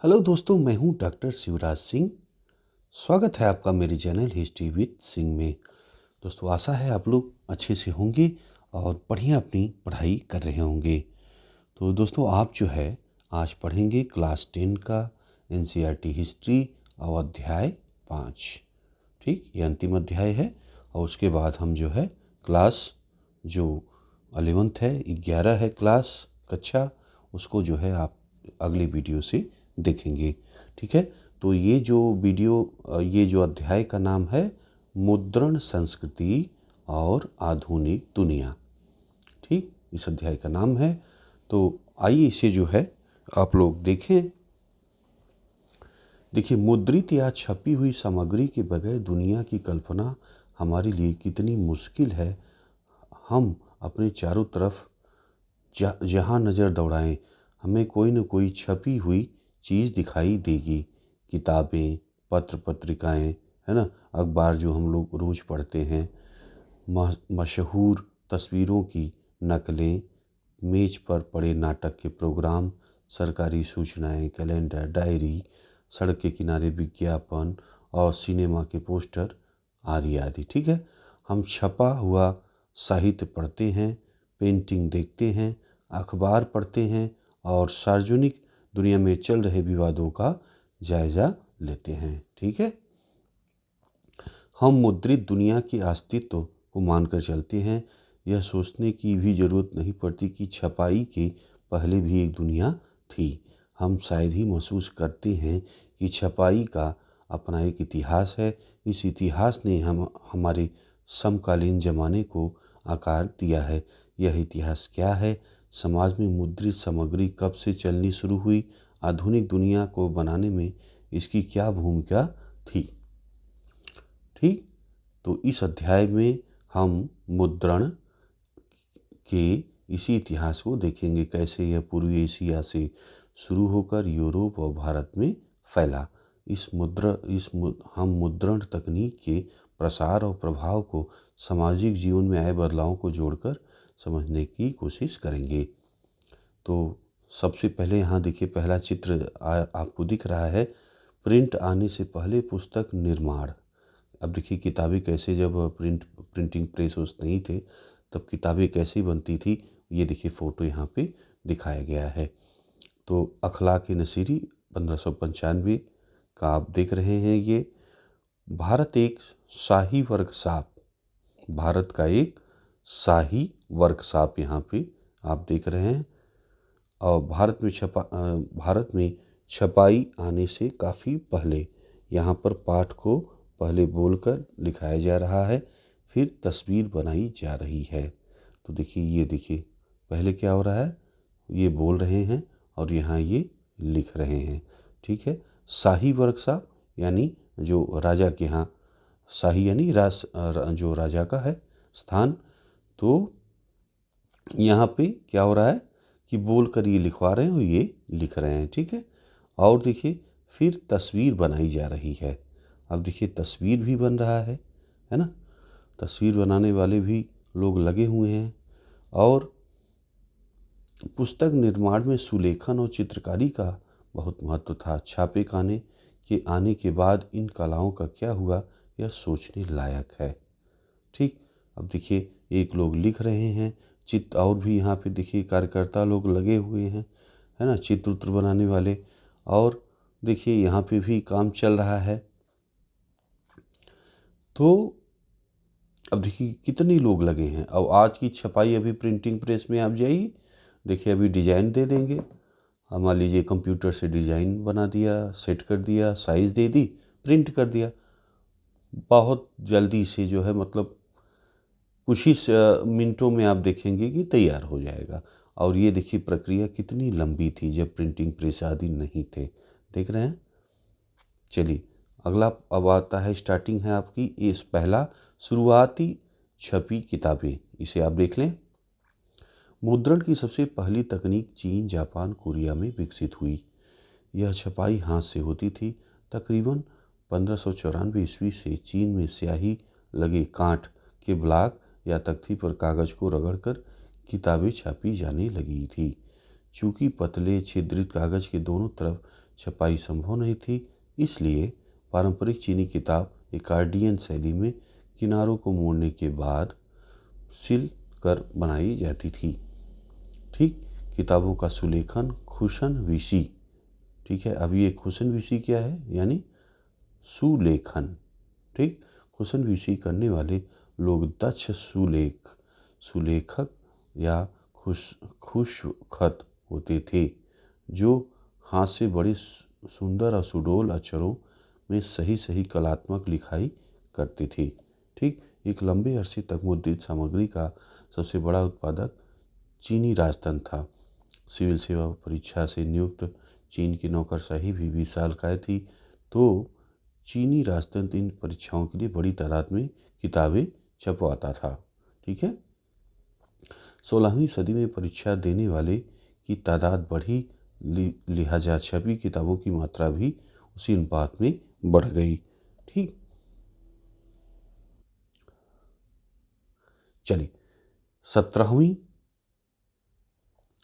Hello दोस्तों, मैं हूं डॉक्टर शिवराज सिंह। स्वागत है आपका मेरे चैनल हिस्ट्री विद सिंह में। दोस्तों, आशा है आप लोग अच्छे से होंगे और बढ़िया अपनी पढ़ाई कर रहे होंगे। तो दोस्तों, आप जो है आज पढ़ेंगे क्लास 10 का एनसीईआरटी हिस्ट्री और अध्याय 5। ठीक, ये अंतिम अध्याय है। और उसके बाद हम जो है क्लास जो 11th है, 11 है क्लास कक्षा, उसको जो है आप अगले वीडियो से देखेंगे। ठीक है, तो ये जो अध्याय का नाम है मुद्रण संस्कृति और आधुनिक दुनिया। ठीक, इस अध्याय का नाम है। तो आइए इसे जो है आप लोग देखें। देखिए, मुद्रित या छपी हुई सामग्री के बगैर दुनिया की कल्पना हमारे लिए कितनी मुश्किल है। हम अपने चारों तरफ जहाँ नज़र दौड़ाएं, हमें कोई न कोई छपी हुई चीज़ दिखाई देगी। किताबें, पत्र पत्रिकाएं, है ना, अखबार जो हम लोग रोज़ पढ़ते हैं, मशहूर तस्वीरों की नकलें, मेज पर पड़े नाटक के प्रोग्राम, सरकारी सूचनाएं, कैलेंडर, डायरी, सड़क के किनारे विज्ञापन और सिनेमा के पोस्टर आदि आदि। ठीक है, हम छपा हुआ साहित्य पढ़ते हैं, पेंटिंग देखते हैं, अखबार पढ़ते हैं और सार्वजनिक दुनिया में चल रहे विवादों का जायज़ा लेते हैं। ठीक है, हम मुद्रित दुनिया के अस्तित्व को मानकर चलते हैं। यह सोचने की भी ज़रूरत नहीं पड़ती कि छपाई के पहले भी एक दुनिया थी। हम शायद ही महसूस करते हैं कि छपाई का अपना एक इतिहास है। इस इतिहास ने हमारे समकालीन ज़माने को आकार दिया है। यह इतिहास क्या है? समाज में मुद्रित सामग्री कब से चलनी शुरू हुई? आधुनिक दुनिया को बनाने में इसकी क्या भूमिका थी? ठीक, तो इस अध्याय में हम मुद्रण के इसी इतिहास को देखेंगे, कैसे यह पूर्वी एशिया से शुरू होकर यूरोप और भारत में फैला। हम मुद्रण तकनीक के प्रसार और प्रभाव को सामाजिक जीवन में आए बदलावों को जोड़कर समझने की कोशिश करेंगे। तो सबसे पहले यहाँ देखिए, पहला चित्र आपको दिख रहा है। प्रिंट आने से पहले पुस्तक निर्माण। अब देखिए किताबें कैसे, जब प्रिंटिंग प्रेस उस नहीं थे तब किताबें कैसी बनती थी, ये देखिए फ़ोटो यहाँ पे दिखाया गया है। तो अखलाक नसीरी 1595 का आप देख रहे हैं। ये भारत एक शाही वर्कशॉप, भारत का एक शाही वर्कशॉप यहाँ पे आप देख रहे हैं। और भारत में छपाई आने से काफ़ी पहले यहाँ पर पाठ को पहले बोलकर लिखाया जा रहा है, फिर तस्वीर बनाई जा रही है। तो देखिए, ये देखिए पहले क्या हो रहा है, ये बोल रहे हैं और यहाँ ये लिख रहे हैं। ठीक है, शाही वर्कशॉप यानी जो राजा के यहाँ, शाही यानी जो राजा का है स्थान। तो यहाँ पे क्या हो रहा है कि बोल कर ये लिखवा रहे हैं और ये लिख रहे हैं। ठीक है, और देखिए फिर तस्वीर बनाई जा रही है। अब देखिए तस्वीर भी बन रहा है ना, तस्वीर बनाने वाले भी लोग लगे हुए हैं। और पुस्तक निर्माण में सुलेखन और चित्रकारी का बहुत महत्व था। छापे खाने के आने के बाद इन कलाओं का क्या हुआ, यह सोचने लायक है। ठीक, अब देखिए एक लोग लिख रहे हैं, चित्र और भी यहाँ पे देखिए कार्यकर्ता लोग लगे हुए हैं, है ना, चित्र उत्र बनाने वाले। और देखिए यहाँ पे भी काम चल रहा है। तो अब देखिए कितने लोग लगे हैं। अब आज की छपाई, अभी प्रिंटिंग प्रेस में आप जाइए, देखिए अभी डिज़ाइन दे देंगे। मान लीजिए कंप्यूटर से डिज़ाइन बना दिया, सेट कर दिया, साइज़ दे दी, प्रिंट कर दिया। बहुत जल्दी से जो है, मतलब कुछ ही मिनटों में आप देखेंगे कि तैयार हो जाएगा। और ये देखिए प्रक्रिया कितनी लंबी थी जब प्रिंटिंग प्रेस आदि नहीं थे। देख रहे हैं। चलिए अगला अब आता है, स्टार्टिंग है आपकी इस पहला शुरुआती छपी किताबें, इसे आप देख लें। मुद्रण की सबसे पहली तकनीक चीन, जापान, कोरिया में विकसित हुई। यह छपाई हाथ से होती थी। तकरीबन 1594 ईस्वी से चीन में स्याही लगे कांट के ब्लॉक या तख्ती पर कागज़ को रगड़कर किताबें छापी जाने लगी थी। चूँकि पतले छिद्रित कागज़ के दोनों तरफ छपाई संभव नहीं थी, इसलिए पारंपरिक चीनी किताब एकार्डियन शैली में किनारों को मोड़ने के बाद सिल कर बनाई जाती थी। ठीक, किताबों का सुलेखन खुशन विशी। ठीक है, अब ये खुशन विशी क्या है, यानी सुलेखन। ठीक, खुशन विशी करने वाले लोग दक्ष सुलेखक या खुशखत होते थे, जो हाथ से बड़े सुंदर और सुडौल अक्षरों में सही सही कलात्मक लिखाई करते थे। ठीक, एक लंबे अरसे तक मुद्रित सामग्री का सबसे बड़ा उत्पादक चीनी राजतंत्र था। सिविल सेवा परीक्षा से नियुक्त चीन की नौकरशाही भी 20 साल का थी, तो चीनी राजतंत्र इन परीक्षाओं के लिए बड़ी तादाद में किताबें छपवाता था। ठीक है, 16वीं सदी में परीक्षा देने वाले की तादाद बढ़ी, लिहाजा छपी किताबों की मात्रा भी उसी अनुपात में बढ़ गई। ठीक, चलिए 17वीं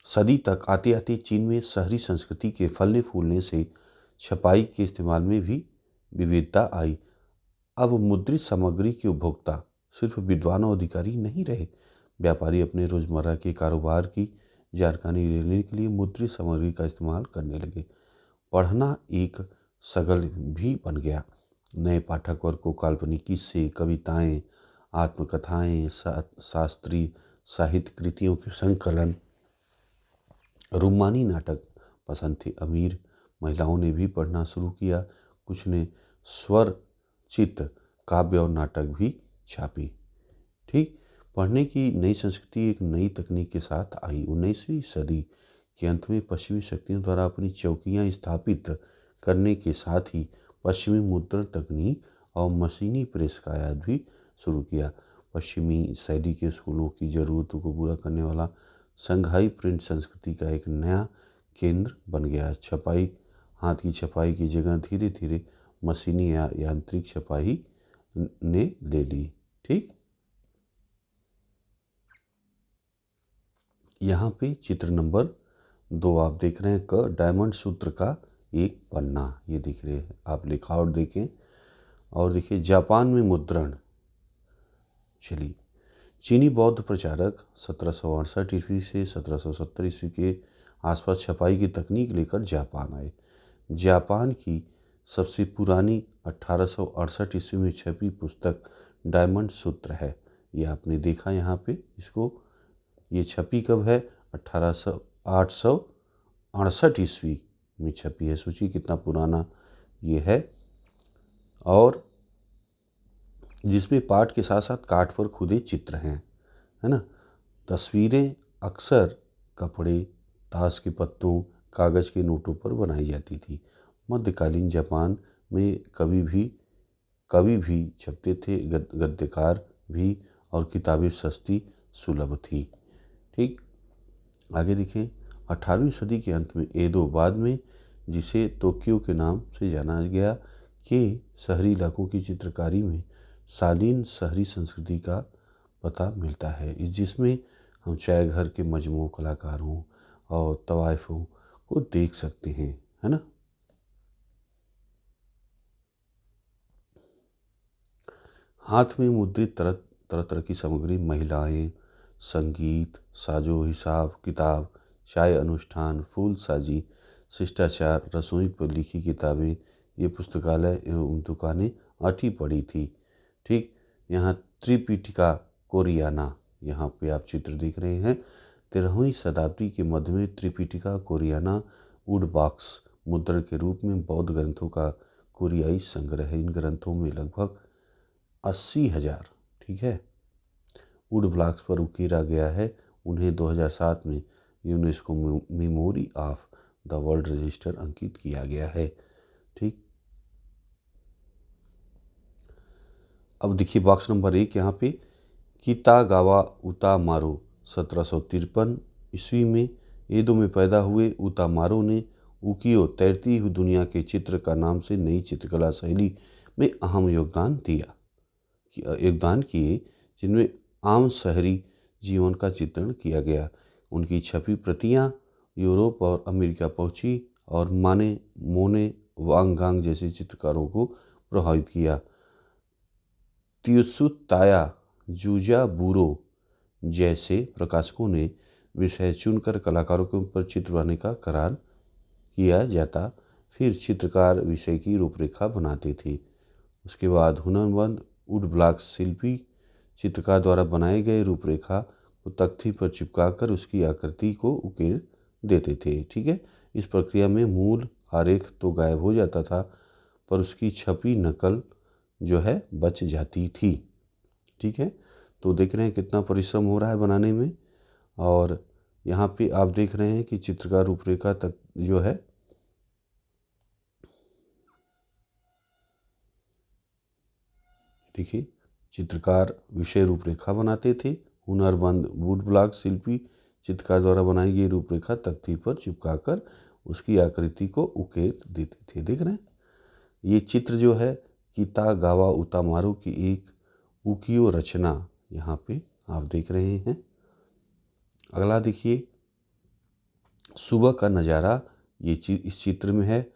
सदी तक आते आते चीन में शहरी संस्कृति के फलने फूलने से छपाई के इस्तेमाल में भी विविधता आई। अब मुद्रित सामग्री के उपभोक्ता सिर्फ विद्वान और अधिकारी नहीं रहे, व्यापारी अपने रोजमर्रा के कारोबार की जानकारी लेने के लिए मुद्रित सामग्री का इस्तेमाल करने लगे। पढ़ना एक सगल भी बन गया। नए पाठक वर्ग को काल्पनिक किस्से, कविताएं, आत्मकथाएं, शास्त्रीय साहित्य कृतियों के संकलन, रूमानी नाटक पसंद थे। अमीर महिलाओं ने भी पढ़ना शुरू किया। कुछ ने स्वरचित काव्य और नाटक भी छापी। ठीक, पढ़ने की नई संस्कृति एक नई तकनीक के साथ आई। 19वीं सदी के अंत में पश्चिमी शक्तियों द्वारा अपनी चौकियां स्थापित करने के साथ ही पश्चिमी मुद्रण तकनीक और मशीनी प्रेस का आयात भी शुरू किया। पश्चिमी शैली के स्कूलों की ज़रूरतों को पूरा करने वाला संघाई प्रिंट संस्कृति का एक नया केंद्र बन गया। छपाई, हाथ की छपाई की जगह धीरे धीरे मशीनी या यांत्रिक छपाई ने ले ली। ठीक, यहाँ पे चित्र नंबर 2 आप देख रहे हैं, क डायमंड सूत्र का एक पन्ना, ये दिख रहे हैं आप, लिखावट देखें और देखिए जापान में मुद्रण। चलिए, चीनी बौद्ध प्रचारक 1768 ईस्वी से 1770 ईस्वी के आसपास छपाई की तकनीक लेकर जापान आए। जापान की सबसे पुरानी 1868 ईस्वी में छपी पुस्तक डायमंड सूत्र है। ये आपने देखा यहाँ पे इसको, ये छपी कब है, 868 ईस्वी में छपी है। सोचिए कितना पुराना ये है, और जिसमें पाठ के साथ साथ काठ पर खुदे चित्र हैं, है ना। तस्वीरें अक्सर कपड़े, ताश के पत्तों, कागज़ के नोटों पर बनाई जाती थी। मध्यकालीन जापान में कवि भी छपते थे, गद्यकार भी, और किताबें सस्ती सुलभ थी। ठीक, आगे देखें, 18वीं सदी के अंत में एडो, बाद में जिसे तोक्यो के नाम से जाना गया, के शहरी इलाकों की चित्रकारी में शालीन शहरी संस्कृति का पता मिलता है, जिसमें हम चाय घर के मजमू कलाकारों और तवाइफों को देख सकते हैं, है ना। हाथ में मुद्रित तरह तरह की सामग्री, महिलाएं, संगीत, साजो हिसाब किताब, चाय अनुष्ठान, फूल साजी, शिष्टाचार, रसोई पर लिखी किताबें, ये पुस्तकालय एवं दुकानें अटी पड़ी थी। ठीक, यहाँ त्रिपिटिका कोरियाना, यहाँ पे आप चित्र देख रहे हैं। 13वीं शताब्दी के मध्य में त्रिपिटिका कोरियाना वुड बॉक्स मुद्रण के रूप में बौद्ध ग्रंथों का कोरियाई संग्रह है। इन ग्रंथों में लगभग 80,000, ठीक है, वुड ब्लॉक्स पर उकेरा गया है। उन्हें 2007 में UNESCO memory of the world register अंकित किया गया है। ठीक, अब देखिए बॉक्स नंबर 1 यहाँ पे, कितागावा उतामारो 1753 ईस्वी में एदो में पैदा हुए उतामारो ने उकियो, तैरती हुई दुनिया के चित्र का नाम से नई चित्रकला शैली में अहम योगदान किए, जिनमें आम शहरी जीवन का चित्रण किया गया। उनकी छपी प्रतियां यूरोप और अमेरिका पहुंची। और माने मोने वांगगांग जैसे चित्रकारों को प्रभावित किया। त्सुताया जूजा बूरो जैसे प्रकाशकों ने विषय चुनकर कलाकारों के ऊपर चित्र बनाने का करार किया जाता। फिर चित्रकार विषय की रूपरेखा बनाते थे। उसके बाद हुनरमंद वुड ब्लॉक शिल्पी चित्रकार द्वारा बनाए गए रूपरेखा को तख्ती पर चिपकाकर उसकी आकृति को उकेर देते थे। ठीक है, इस प्रक्रिया में मूल आरेख तो गायब हो जाता था, पर उसकी छपी नकल जो है बच जाती थी। ठीक है, तो देख रहे हैं कितना परिश्रम हो रहा है बनाने में। और यहाँ पे आप देख रहे हैं कि चित्रकार रूपरेखा तक जो है देखिए, चित्रकार विषय रूपरेखा बनाते थे। हुनरमंद वुड ब्लॉक शिल्पी चित्रकार द्वारा बनाई गई रूपरेखा तख्ती पर चिपकाकर उसकी आकृति को उकेर देते थे। देख रहे हैं, ये चित्र जो है कितागावा उतामारो की एक उकियो रचना यहाँ पे आप देख रहे हैं। अगला देखिए, सुबह का नज़ारा। ये इस चित्र में है।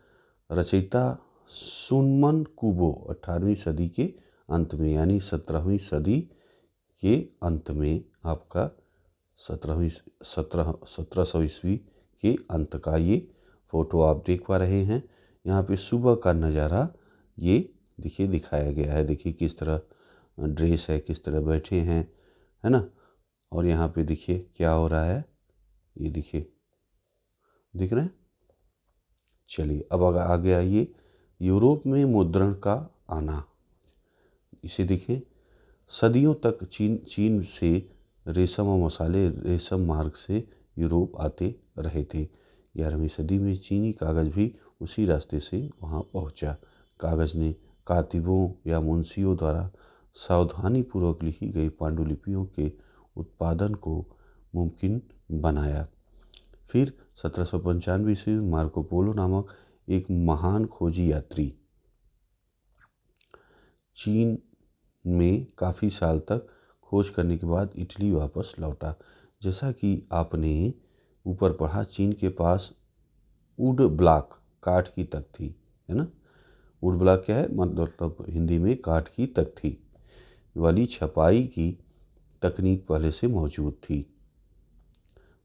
रचयिता सुनमन कुबो 18वीं सदी के अंत में, यानी 17वीं सदी के अंत में आपका 1700 ईस्वी के अंत का ये फ़ोटो आप देख पा रहे हैं। यहाँ पे सुबह का नज़ारा ये देखिए दिखाया गया है। देखिए किस तरह ड्रेस है, किस तरह बैठे हैं, है ना। और यहाँ पे देखिए क्या हो रहा है, ये देखिए, दिख रहे हैं। चलिए अब आगे आइए, यूरोप में मुद्रण का आना। इसे देखिए, सदियों तक चीन से रेशम और मसाले रेशम मार्ग से यूरोप आते रहे थे। 11वीं सदी में चीनी कागज़ भी उसी रास्ते से वहाँ पहुँचा। कागज़ ने कातिबों या मुंशियों द्वारा सावधानीपूर्वक लिखी गई पांडुलिपियों के उत्पादन को मुमकिन बनाया। फिर 1795 ईस्वी में मार्को पोलो नामक एक महान खोजी यात्री चीन में काफ़ी साल तक खोज करने के बाद इटली वापस लौटा। जैसा कि आपने ऊपर पढ़ा, चीन के पास वुड ब्लॉक काठ की तख्ती है ना। वुड ब्लॉक क्या है, मतलब हिंदी में काठ की तख्ती वाली छपाई की तकनीक पहले से मौजूद थी।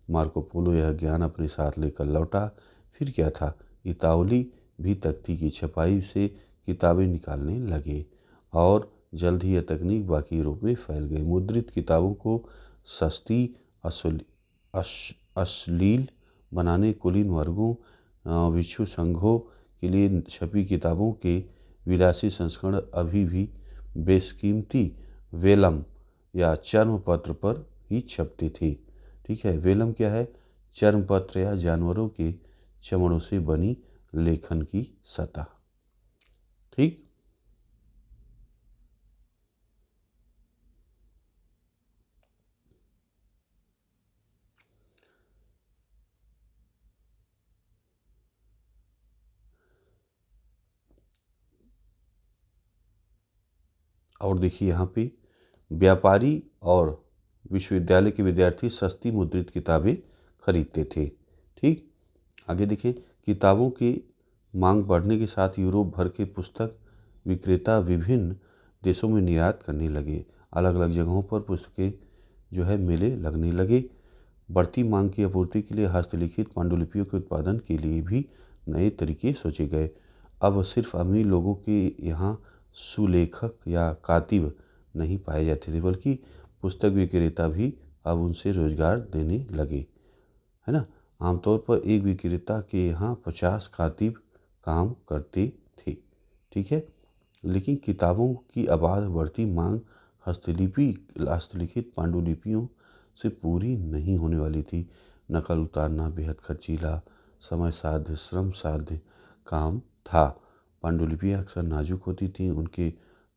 मार्को पोलो यह ज्ञान अपने साथ लेकर लौटा। फिर क्या था, इतावली भी तख्ती की छपाई से किताबें निकालने लगे और जल्द ही यह तकनीक बाकी यूरोप में फैल गई। मुद्रित किताबों को सस्ती अश्लील बनाने, कुलीन वर्गों, भिक्षु संघों के लिए छपी किताबों के विलासी संस्करण अभी भी बेशकीमती वेलम या चर्म पत्र पर ही छपते थे। ठीक है, वेलम क्या है, चर्म पत्र या जानवरों के चमड़ों से बनी लेखन की सतह। ठीक, और देखिए यहाँ पे व्यापारी और विश्वविद्यालय के विद्यार्थी सस्ती मुद्रित किताबें खरीदते थे। ठीक, आगे देखिए, किताबों की मांग बढ़ने के साथ यूरोप भर के पुस्तक विक्रेता विभिन्न देशों में निर्यात करने लगे। अलग अलग जगहों पर पुस्तकें जो है मेले लगने लगे। बढ़ती मांग की आपूर्ति के लिए हस्तलिखित पांडुलिपियों के उत्पादन के लिए भी नए तरीके सोचे गए। अब सिर्फ अमीर लोगों के यहाँ सुलेखक या कातिब नहीं पाए जाते थे, बल्कि पुस्तक विक्रेता भी अब उनसे रोजगार देने लगे, है ना। आमतौर पर एक विक्रेता के यहाँ 50 कातिब काम करते थे। ठीक है, लेकिन किताबों की अबाध बढ़ती मांग हस्तलिखित पांडुलिपियों से पूरी नहीं होने वाली थी। नकल उतारना बेहद खर्चीला, समय साध्य, श्रम साध्य काम था। पांडुलिपियाँ अक्सर नाजुक होती थीं, उनके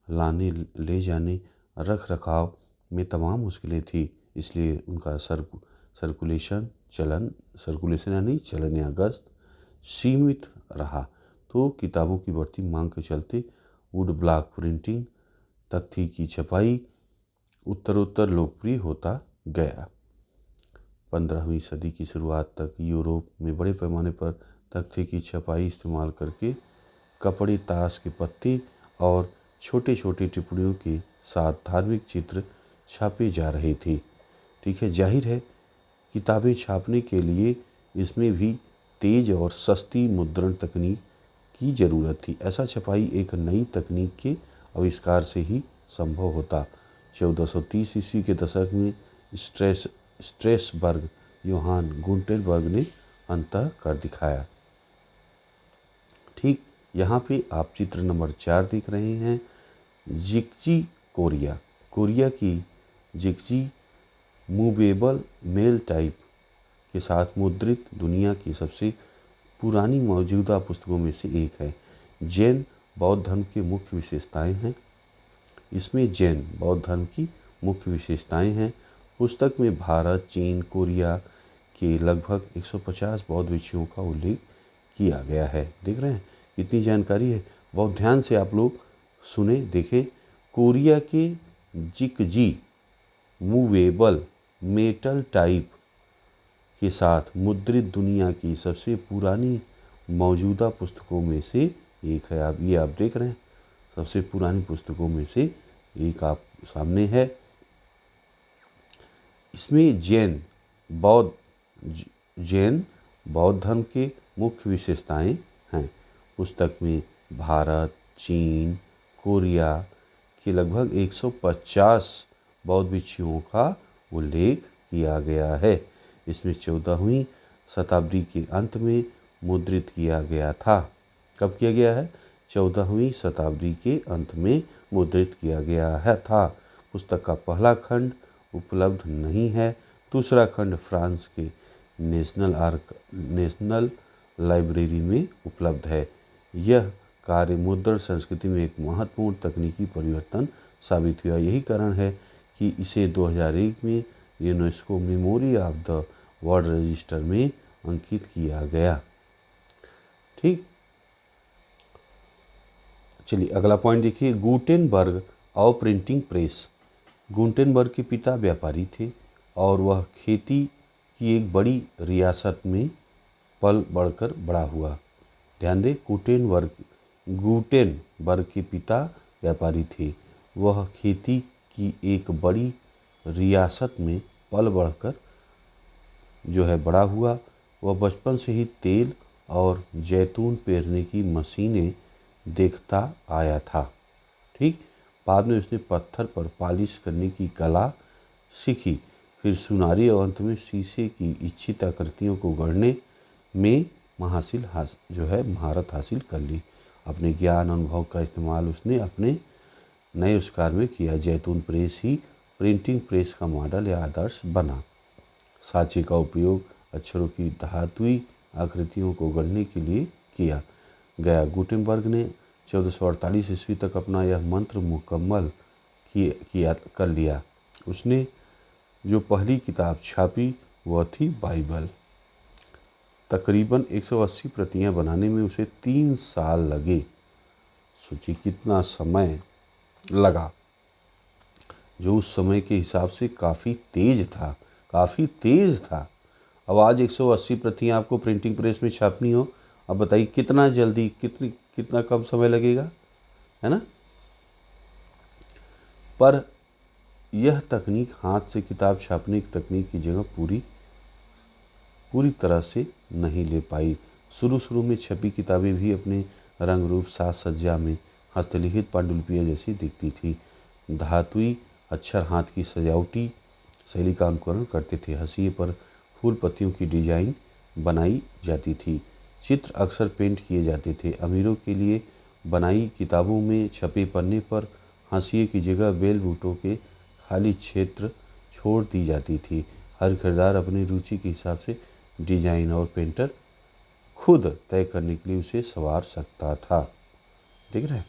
लाने ले जाने, रख रखाव में तमाम मुश्किलें थी। इसलिए उनका सर्कुलेशन यानी चलन या गश्त सीमित रहा। तो किताबों की बढ़ती मांग के चलते वुड ब्लॉक प्रिंटिंग, तख्ती की छपाई उत्तरोत्तर लोकप्रिय होता गया। 15वीं सदी की शुरुआत तक यूरोप में बड़े पैमाने पर तख्ते की छपाई इस्तेमाल करके कपड़े, ताश के पत्ते और छोटे छोटे टिप्पणियों के साथ धार्मिक चित्र छापे जा रहे थे। ठीक है, जाहिर है किताबें छापने के लिए इसमें भी तेज और सस्ती मुद्रण तकनीक की ज़रूरत थी। ऐसा छपाई एक नई तकनीक के आविष्कार से ही संभव होता। 1430 ईस्वी के दशक में स्ट्रेसबर्ग योहान गुटेनबर्ग ने अंतः कर दिखाया। ठीक, यहाँ पे आप चित्र नंबर 4 देख रहे हैं। जिक्जी कोरिया, कोरिया की जिक्जी मूवेबल मेल टाइप के साथ मुद्रित दुनिया की सबसे पुरानी मौजूदा पुस्तकों में से एक है। जैन बौद्ध धर्म की मुख्य विशेषताएं हैं। इसमें जैन बौद्ध धर्म की मुख्य विशेषताएं हैं। पुस्तक में भारत, चीन, कोरिया के लगभग 150 बौद्ध विषयों का उल्लेख किया गया है। देख रहे हैं कितनी जानकारी है। बहुत ध्यान से आप लोग सुने, देखें। कोरिया के जिकजी मूवेबल मेटल टाइप के साथ मुद्रित दुनिया की सबसे पुरानी मौजूदा पुस्तकों में से एक है। आप ये देख रहे हैं, सबसे पुरानी पुस्तकों में से एक आप सामने है। इसमें जैन बौद्ध धर्म के मुख्य विशेषताएं हैं। पुस्तक में भारत, चीन, कोरिया के लगभग 150 बौद्ध भिक्षुओं का उल्लेख किया गया है। इसमें 14वीं शताब्दी के अंत में मुद्रित किया गया था। कब किया गया है? 14वीं शताब्दी के अंत में मुद्रित किया गया है था। पुस्तक का पहला खंड उपलब्ध नहीं है। दूसरा खंड फ्रांस के नेशनल लाइब्रेरी में उपलब्ध है। यह कार्य मुद्रण संस्कृति में एक महत्वपूर्ण तकनीकी परिवर्तन साबित हुआ। यही कारण है कि इसे 2001 में UNESCO memory of the world register में अंकित किया गया। ठीक, चलिए अगला पॉइंट देखिए। गुटेनबर्ग और प्रिंटिंग प्रेस। गुटेनबर्ग के पिता व्यापारी थे और वह खेती की एक बड़ी रियासत में पल बढ़कर बड़ा हुआ। ध्यान दें, गुटेनबर्ग के पिता व्यापारी थे, वह खेती की एक बड़ी रियासत में पल बढ़कर बड़ा हुआ। वह बचपन से ही तेल और जैतून पेरने की मशीनें देखता आया था। ठीक, बाद में उसने पत्थर पर पॉलिश करने की कला सीखी, फिर सुनारी और अंत में शीशे की इच्छित आकृतियों को गढ़ने में महारत हासिल कर ली। अपने ज्ञान अनुभव का इस्तेमाल उसने अपने नए आविष्कार में किया। जैतून प्रेस ही प्रिंटिंग प्रेस का मॉडल या आदर्श बना। साँचे का उपयोग अक्षरों की धातुई आकृतियों को गढ़ने के लिए किया गया। गुटेनबर्ग ने 1448 ईस्वी तक अपना यह मंत्र मुकम्मल कर लिया। उसने जो पहली किताब छापी वह थी बाइबल। तकरीबन 180 प्रतियां बनाने में उसे 3 साल लगे। सोचिए कितना समय लगा, जो उस समय के हिसाब से काफ़ी तेज था। अब आज 180 प्रतियां आपको प्रिंटिंग प्रेस में छापनी हो, अब बताइए कितना जल्दी, कितना कम समय लगेगा, है ना। पर यह तकनीक हाथ से किताब छापने की तकनीक की जगह पूरी तरह से नहीं ले पाई। शुरू में छपी किताबें भी अपने रंग रूप, साज सज्जा में हस्तलिखित पांडुलिपियाँ जैसी दिखती थी। धातुई अक्षर हाथ की सजावटी शैली का अनुकरण करते थे। हाशिए पर फूल पत्तियों की डिजाइन बनाई जाती थी। चित्र अक्सर पेंट किए जाते थे। अमीरों के लिए बनाई किताबों में छपे पन्ने पर हाशिए की जगह बेल बूटों के खाली क्षेत्र छोड़ दी जाती थी। हर खरीदार अपनी रुचि के हिसाब से डिजाइन और पेंटर खुद तय करने के लिए उसे संवार सकता था। देख रहे हैं,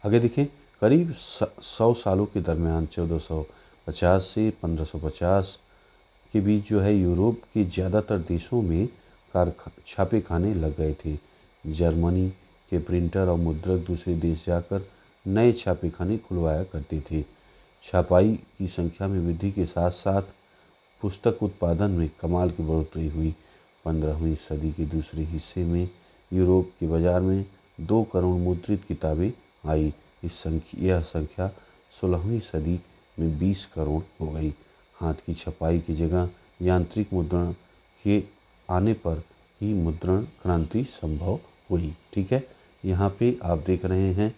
आगे देखें। करीब 100 सालों के दरमियान 1450 से 1550 के बीच यूरोप के ज़्यादातर देशों में छापे खाने लग गए थे। जर्मनी के प्रिंटर और मुद्रक दूसरे देश जाकर नए छापे खाने खुलवाया करते थे। छपाई की संख्या में वृद्धि के साथ साथ पुस्तक उत्पादन में कमाल की बढ़ोतरी हुई। 15वीं सदी के दूसरे हिस्से में यूरोप के बाज़ार में 2 करोड़ मुद्रित किताबें आई। यह संख्या 16वीं सदी में 20 करोड़ हो गई। हाथ की छपाई की जगह यांत्रिक मुद्रण के आने पर ही मुद्रण क्रांति संभव हुई। ठीक है, यहाँ पे आप देख रहे हैं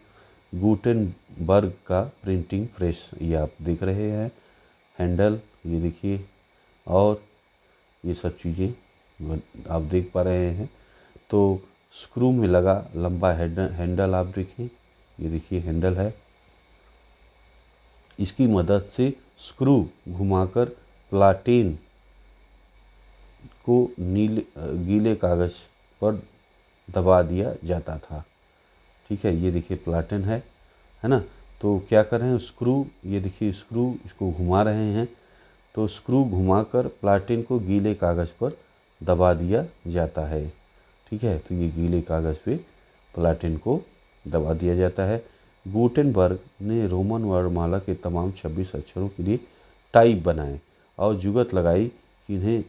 गुटेनबर्ग का प्रिंटिंग प्रेस, ये आप देख रहे हैं। हैंडल ये देखिए, और ये सब चीज़ें आप देख पा रहे हैं। तो स्क्रू में लगा लंबा हैंडल आप देखिए, ये देखिए हैंडल है। इसकी मदद से स्क्रू घुमाकर प्लाटेन को गीले कागज पर दबा दिया जाता था। ठीक है, ये देखिए प्लाटेन है ना। तो क्या कर रहे हैं, स्क्रू, ये देखिए स्क्रू, इसको घुमा रहे हैं। तो स्क्रू घुमाकर प्लाटेन को गीले कागज़ पर दबा दिया जाता है। ठीक है, तो ये गीले कागज़ पे प्लाटेन को दबा दिया जाता है। गुटेनबर्ग ने रोमन वर्णमाला के तमाम 26 अक्षरों के लिए टाइप बनाए और जुगत लगाई कि इन्हें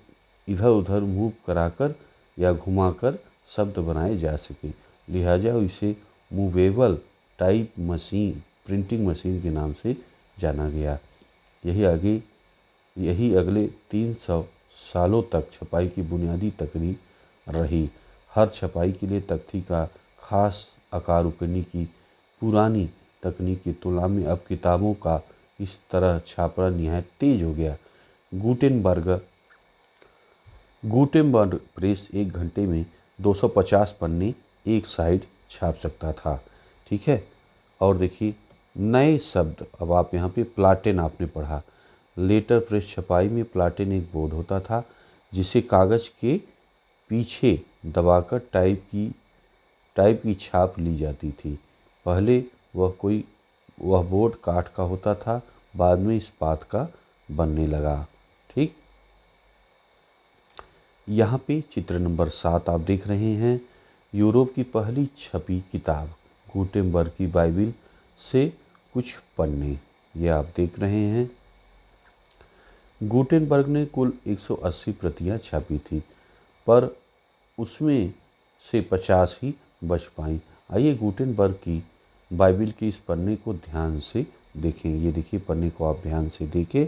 इधर उधर मूव कराकर या घुमाकर शब्द बनाए जा सके। लिहाजा इसे movable type machine, printing machine के नाम से जाना गया। यही अगले 300 सालों तक छपाई की बुनियादी तकनीक रही। हर छपाई के लिए तख्ती का खास आकार उपकरणी की पुरानी तकनीक की तुलना में अब किताबों का इस तरह छापना निहायत तेज हो गया। गुटेनबर्ग प्रेस 1 घंटे में 250 पन्ने एक साइड छाप सकता था। ठीक है, और देखिए नए शब्द, अब आप यहाँ पे प्लाटेन आपने पढ़ा। लेटर प्रेस छपाई में प्लाटेन एक बोर्ड होता था जिसे कागज़ के पीछे दबाकर टाइप की छाप ली जाती थी। पहले वह बोर्ड काठ का होता था, बाद में इस्पात का बनने लगा। ठीक, यहाँ पे चित्र नंबर 7 आप देख रहे हैं। यूरोप की पहली छपी किताब गुटेनबर्ग की बाइबिल से कुछ पन्ने, ये आप देख रहे हैं। गुटेनबर्ग ने कुल 180 प्रतियां छापी थी, पर उसमें से 50 ही बच पाईं। आइए गुटेनबर्ग की बाइबिल के इस पन्ने को ध्यान से देखें। ये देखिए पन्ने को आप ध्यान से देखें।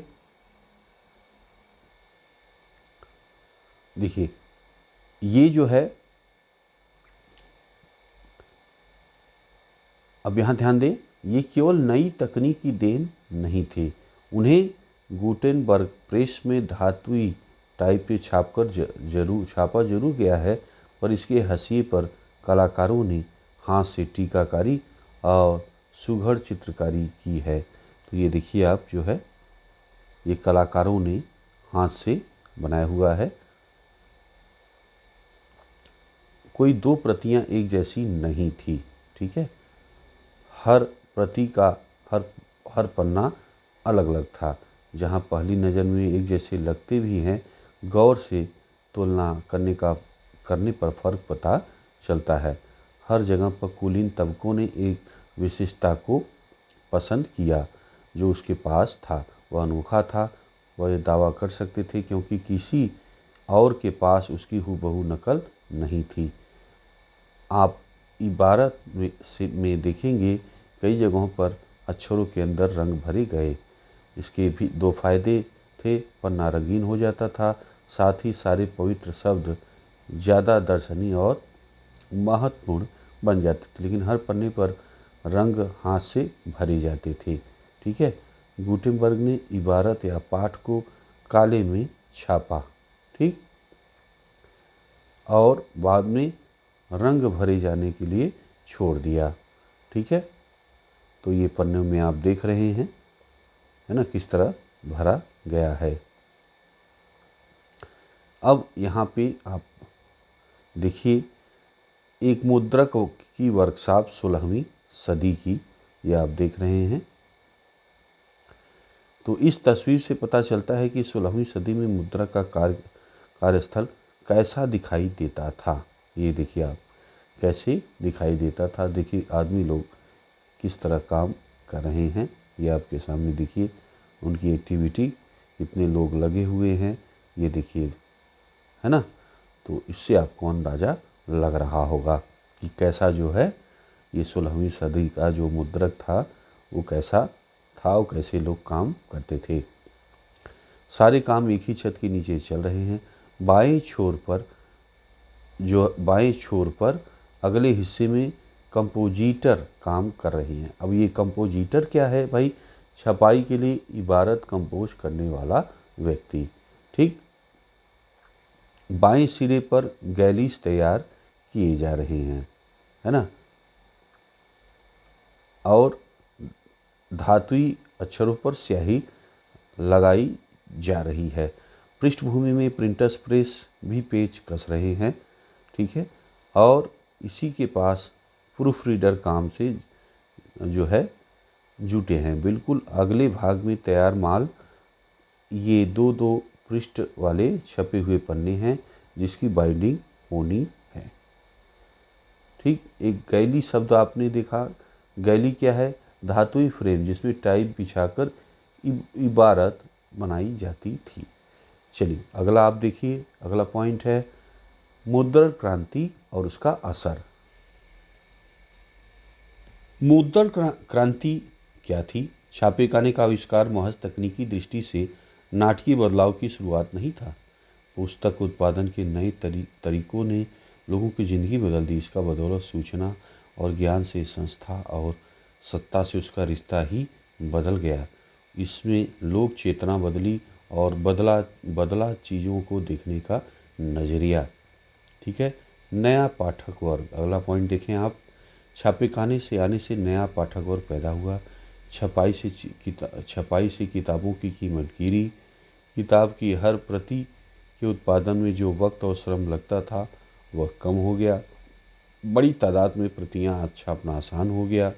देखिए ये जो है, अब यहाँ ध्यान दें, ये केवल नई तकनीक की देन नहीं थे। उन्हें गुटेनबर्ग प्रेस में धातुई टाइप पे छापा जरूर गया है, पर इसके हाशिए पर कलाकारों ने हाथ से टीकाकारी और सुघड़ चित्रकारी की है। तो ये देखिए आप जो है, ये कलाकारों ने हाथ से बनाया हुआ है। कोई 2 प्रतियां एक जैसी नहीं थी। ठीक है, हर प्रति का हर पन्ना अलग अलग था। जहां पहली नज़र में एक जैसे लगते भी हैं, गौर से तुलना करने पर फ़र्क पता चलता है। हर जगह पर कुलीन तबकों ने एक विशेषता को पसंद किया जो उसके पास था। वह अनोखा था, वह ये दावा कर सकते थे क्योंकि किसी और के पास उसकी हूबहू नकल नहीं थी। आप इबारत में देखेंगे कई जगहों पर अक्षरों के अंदर रंग भरे गए। इसके भी 2 फायदे थे, पन्ना रंगीन हो जाता था, साथ ही सारे पवित्र शब्द ज़्यादा दर्शनीय और महत्वपूर्ण बन जाते थे। लेकिन हर पन्ने पर रंग हाथ से भरे जाते थे। ठीक है, गुटेनबर्ग ने इबारत या पाठ को काले में छापा, ठीक, और बाद में रंग भरे जाने के लिए छोड़ दिया। ठीक है, तो ये पन्ने में आप देख रहे हैं, है ना, किस तरह भरा गया है। अब यहाँ पे आप देखिए एक मुद्रक की वर्कशॉप 16वीं सदी की, ये आप देख रहे हैं। तो इस तस्वीर से पता चलता है कि 16वीं सदी में मुद्रक का कार्यस्थल कैसा दिखाई देता था। ये देखिए आप कैसे दिखाई देता था। देखिए आदमी लोग किस तरह काम कर रहे हैं, ये आपके सामने देखिए उनकी एक्टिविटी, इतने लोग लगे हुए हैं, ये देखिए, है ना। तो इससे आपको अंदाज़ा लग रहा होगा कि कैसा जो है ये 16वीं सदी का जो मुद्रक था वो कैसा था और कैसे लोग काम करते थे। सारे काम एक ही छत के नीचे चल रहे हैं। बाएं छोर पर अगले हिस्से में कंपोजिटर काम कर रहे हैं। अब ये कंपोजिटर क्या है भाई? छपाई के लिए इबारत कंपोज करने वाला व्यक्ति। ठीक, बाएं सिरे पर गैलीस तैयार किए जा रहे हैं, है ना, और धातुई अक्षरों पर स्याही लगाई जा रही है। पृष्ठभूमि में प्रिंटर्स प्रेस भी पेच कस रहे हैं। ठीक है, और इसी के पास प्रूफ रीडर काम से जो है जुटे हैं। बिल्कुल अगले भाग में तैयार माल ये दो दो पृष्ठ वाले छपे हुए पन्ने हैं जिसकी बाइंडिंग होनी है। ठीक, एक गैली शब्द आपने देखा। गैली क्या है? धातुई फ्रेम जिसमें टाइप बिछाकर इबारत बनाई जाती थी। चलिए अगला आप देखिए, अगला पॉइंट है मुद्रण क्रांति और उसका असर। मुद्रण क्रांति क्या थी? छापेखाने का आविष्कार महज तकनीकी दृष्टि से नाटकीय बदलाव की शुरुआत नहीं था। पुस्तक उत्पादन के नए तरीकों ने लोगों की ज़िंदगी बदल दी। इसका बदौलत सूचना और ज्ञान से संस्था और सत्ता से उसका रिश्ता ही बदल गया। इसमें लोक चेतना बदली और बदला चीज़ों को देखने का नज़रिया। ठीक है, नया पाठक वर्ग। अगला पॉइंट देखें आप। छापेखाने से आने से नया पाठक वर्ग पैदा हुआ। छपाई से किताबों की कीमत गिरी। किताब की हर प्रति के उत्पादन में जो वक्त और श्रम लगता था वह कम हो गया। बड़ी तादाद में प्रतियां छापना आसान हो गया।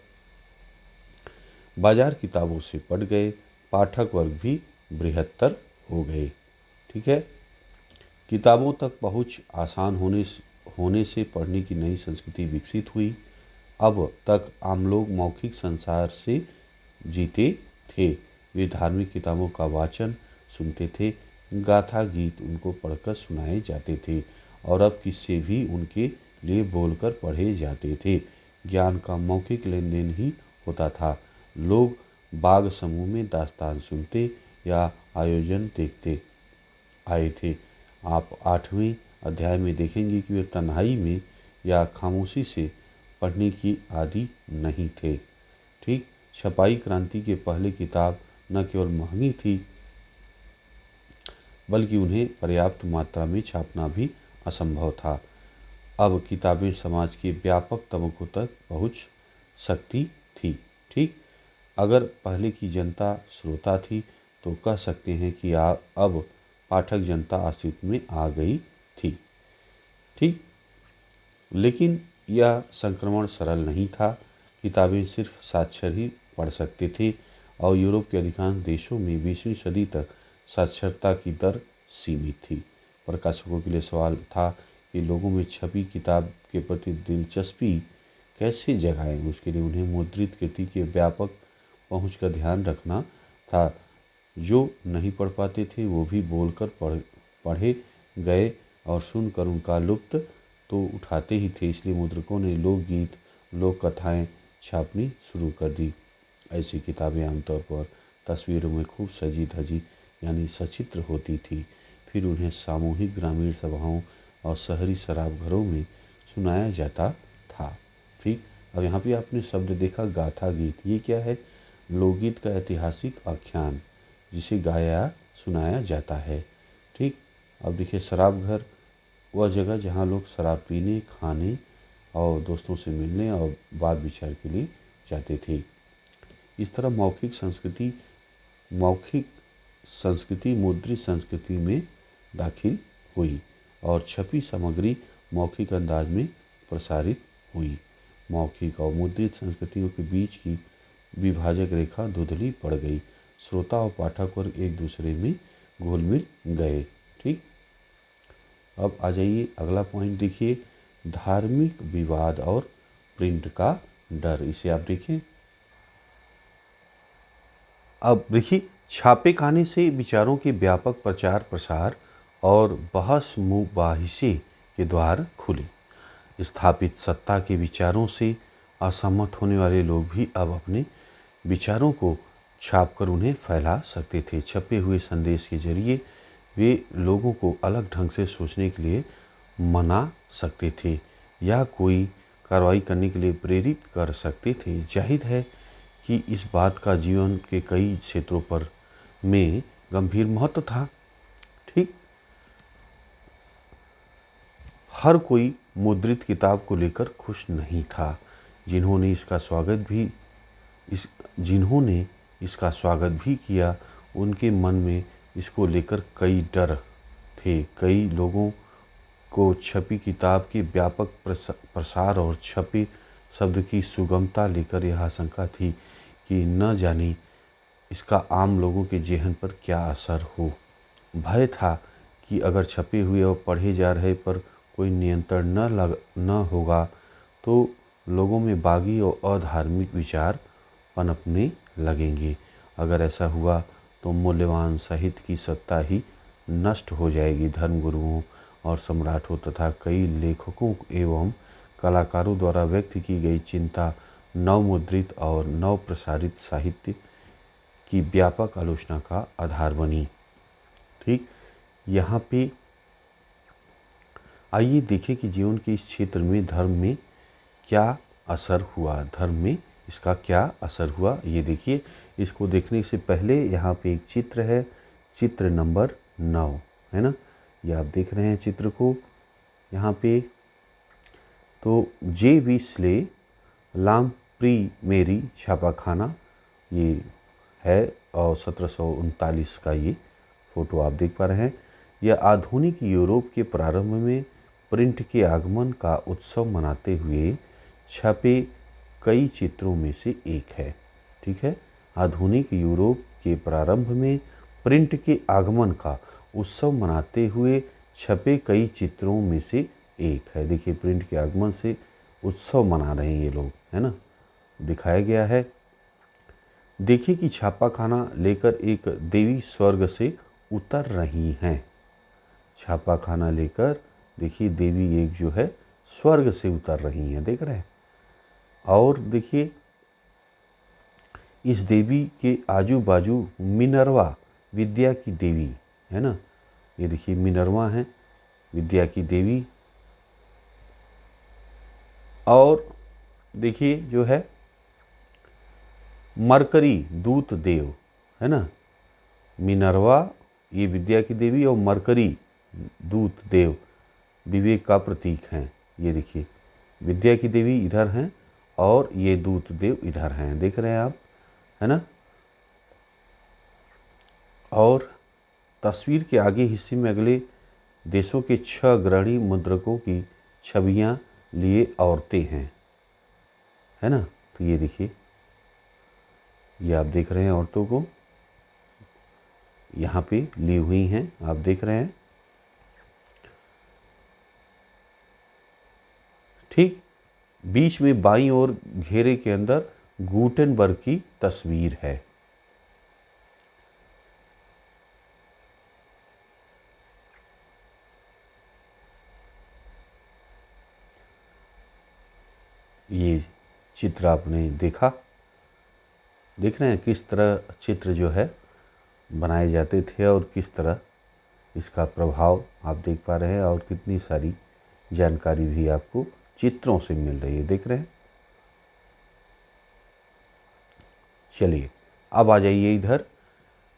बाजार किताबों से बढ़ गए। पाठक वर्ग भी बृहत्तर हो गए। ठीक है, किताबों तक पहुंच आसान होने से पढ़ने की नई संस्कृति विकसित हुई। अब तक आम लोग मौखिक संसार से जीते थे। वे धार्मिक किताबों का वाचन सुनते थे। गाथा गीत उनको पढ़कर सुनाए जाते थे और अब किस्से भी उनके लिए बोलकर पढ़े जाते थे। ज्ञान का मौखिक लेन देन ही होता था। लोग बाग समूह में दास्तान सुनते या आयोजन देखते आए थे। आप 8वें अध्याय में देखेंगे कि वे तन्हाई में या खामोशी से पढ़ने की आदी नहीं थे। ठीक, छपाई क्रांति के पहले किताब न केवल महंगी थी बल्कि उन्हें पर्याप्त मात्रा में छापना भी असंभव था। अब किताबें समाज के व्यापक तबकों तक पहुंच सकती थी। ठीक, अगर पहले की जनता श्रोता थी तो कह सकते हैं कि अब पाठक जनता अस्तित्व में आ गई थी। ठीक, लेकिन यह संक्रमण सरल नहीं था। किताबें सिर्फ साक्षर ही पढ़ सकते थे और यूरोप के अधिकांश देशों में 20वीं सदी तक साक्षरता की दर सीमित थी। प्रकाशकों के लिए सवाल था कि लोगों में छपी किताब के प्रति दिलचस्पी कैसे जगाएं। उसके लिए उन्हें मुद्रित कृति के व्यापक पहुंच का ध्यान रखना था। जो नहीं पढ़ पाते थे वो भी बोलकर पढ़े गए और सुनकर उनका लुत्फ तो उठाते ही थे। इसलिए मुद्रकों ने लोकगीत लोक कथाएँ छापनी शुरू कर दी। ऐसी किताबें आमतौर पर तस्वीरों में खूब सजी धजी यानी सचित्र होती थी। फिर उन्हें सामूहिक ग्रामीण सभाओं और शहरी शराब घरों में सुनाया जाता था। ठीक, अब यहाँ पे आपने शब्द देखा गाथा गीत। ये क्या है? लोकगीत का ऐतिहासिक आख्यान जिसे गाया सुनाया जाता है। ठीक, अब देखिए शराब घर, वह जगह जहाँ लोग शराब पीने, खाने और दोस्तों से मिलने और बात विचार के लिए जाते थे। इस तरह मौखिक संस्कृति मुद्रित संस्कृति में दाखिल हुई और छपी सामग्री मौखिक अंदाज में प्रसारित हुई। मौखिक और मुद्रित संस्कृतियों के बीच की विभाजक रेखा धुंधली पड़ गई। श्रोता और पाठक वर्ग एक दूसरे में घुल मिल गए। ठीक, अब आ जाइए अगला पॉइंट देखिए, धार्मिक विवाद और प्रिंट का डर। इसे आप देखें। अब देखिए, छापेखाने से विचारों के व्यापक प्रचार प्रसार और बहस मुबाहिसे के द्वार खुले। स्थापित सत्ता के विचारों से असहमत होने वाले लोग भी अब अपने विचारों को छापकर उन्हें फैला सकते थे। छपे हुए संदेश के जरिए वे लोगों को अलग ढंग से सोचने के लिए मना सकते थे या कोई कार्रवाई करने के लिए प्रेरित कर सकते थे। जाहिर है कि इस बात का जीवन के कई क्षेत्रों पर में गंभीर महत्व था। ठीक, हर कोई मुद्रित किताब को लेकर खुश नहीं था। जिन्होंने इसका स्वागत भी किया, उनके मन में इसको लेकर कई डर थे। कई लोगों को छपी किताब के व्यापक प्रसार और छपे शब्द की सुगमता लेकर यह आशंका थी कि न जाने इसका आम लोगों के जेहन पर क्या असर हो। भय था कि अगर छपे हुए और पढ़े जा रहे पर कोई नियंत्रण न होगा तो लोगों में बागी और अधार्मिक विचार पनपने लगेंगे। अगर ऐसा हुआ तो मूल्यवान साहित्य की सत्ता ही नष्ट हो जाएगी। धर्मगुरुओं और सम्राटों तथा कई लेखकों एवं कलाकारों द्वारा व्यक्त की गई चिंता नवमुद्रित और नव प्रसारित साहित्य की व्यापक आलोचना का आधार बनी। ठीक, यहाँ पे आइए देखें कि जीवन के इस क्षेत्र में धर्म में क्या असर हुआ। धर्म में इसका क्या असर हुआ, ये देखिए। इसको देखने से पहले यहाँ पे एक चित्र है, चित्र नंबर 9 है ना। ये आप देख रहे हैं चित्र को यहाँ पे। तो जे विस्ले लाम प्री मेरी छापाखाना ये है और 1739 का ये फ़ोटो आप देख पा रहे हैं। यह आधुनिक यूरोप के प्रारंभ में प्रिंट के आगमन का उत्सव मनाते हुए छपे कई चित्रों में से एक है। ठीक है, आधुनिक यूरोप के प्रारंभ में प्रिंट के आगमन का उत्सव मनाते हुए छपे कई चित्रों में से एक है। देखिए, प्रिंट के आगमन से उत्सव मना रहे हैं ये लोग, है ना, दिखाया गया है। देखिए कि छापाखाना लेकर एक देवी स्वर्ग से उतर रही हैं। छापाखाना लेकर देखिए देवी एक जो है स्वर्ग से उतर रही हैं, देख रहे हैं। और देखिए इस देवी के आजू बाजू मिनर्वा विद्या की देवी है ना, ये देखिए मिनर्वा है विद्या की देवी। और देखिए जो है मरकरी दूत देव है ना, मिनर्वा ये विद्या की देवी और मरकरी दूत देव विवेक का प्रतीक हैं। ये देखिए विद्या की देवी इधर हैं और ये दूत देव इधर हैं, देख रहे हैं आप, है ना। और तस्वीर के आगे हिस्से में अगले देशों के 6 अग्रणी मुद्रकों की छवियां लिए औरतें हैं, है ना। तो ये देखिए, ये आप देख रहे हैं औरतों को यहाँ पे ली हुई हैं, आप देख रहे हैं। ठीक, बीच में बाईं ओर घेरे के अंदर गुटेनबर्ग की तस्वीर है। ये चित्र आपने देखा, देख रहे हैं किस तरह चित्र जो है बनाए जाते थे और किस तरह इसका प्रभाव आप देख पा रहे हैं और कितनी सारी जानकारी भी आपको चित्रों से मिल रही है, देख रहे हैं। चलिए अब आ जाइए इधर,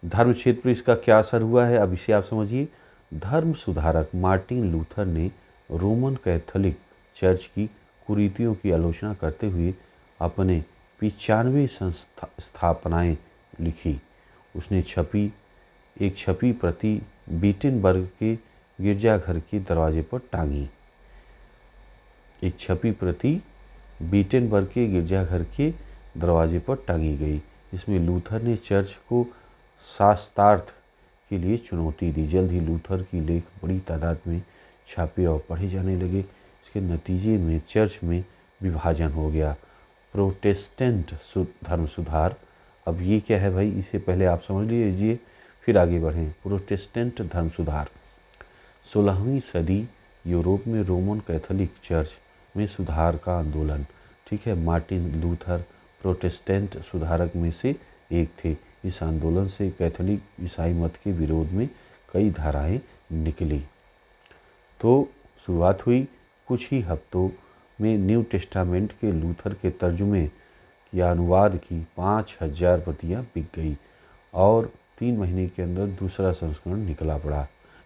धर्म क्षेत्र पर इसका क्या असर हुआ है, अब इसे आप समझिए। धर्म सुधारक मार्टिन लूथर ने रोमन कैथोलिक चर्च की कुरीतियों की आलोचना करते हुए अपने 95 स्थापनाएं लिखी। उसने एक छपी प्रति बीटेनबर्ग के गिरजाघर के दरवाजे पर टांगी। एक छपी प्रति बीटेनबर्ग के गिरजाघर के दरवाजे पर टांगी गई। इसमें लूथर ने चर्च को शास्त्रार्थ के लिए चुनौती दी। जल्द ही लूथर की लेख बड़ी तादाद में छापे और पढ़े जाने लगे। इसके नतीजे में चर्च में विभाजन हो गया। प्रोटेस्टेंट धर्म सुधार, अब ये क्या है भाई, इसे पहले आप समझ लीजिए फिर आगे बढ़ें। प्रोटेस्टेंट धर्म सुधार 16वीं सदी यूरोप में रोमन कैथोलिक चर्च में सुधार का आंदोलन, ठीक है। मार्टिन लूथर प्रोटेस्टेंट सुधारक में से एक थे। इस आंदोलन से कैथोलिक ईसाई मत के विरोध में कई धाराएं निकली। तो शुरुआत हुई, कुछ ही हफ्तों में न्यू टेस्टामेंट के लूथर के तर्जुमे या अनुवाद की 5000 प्रतियाँ बिक गई और 3 महीने के अंदर दूसरा संस्करण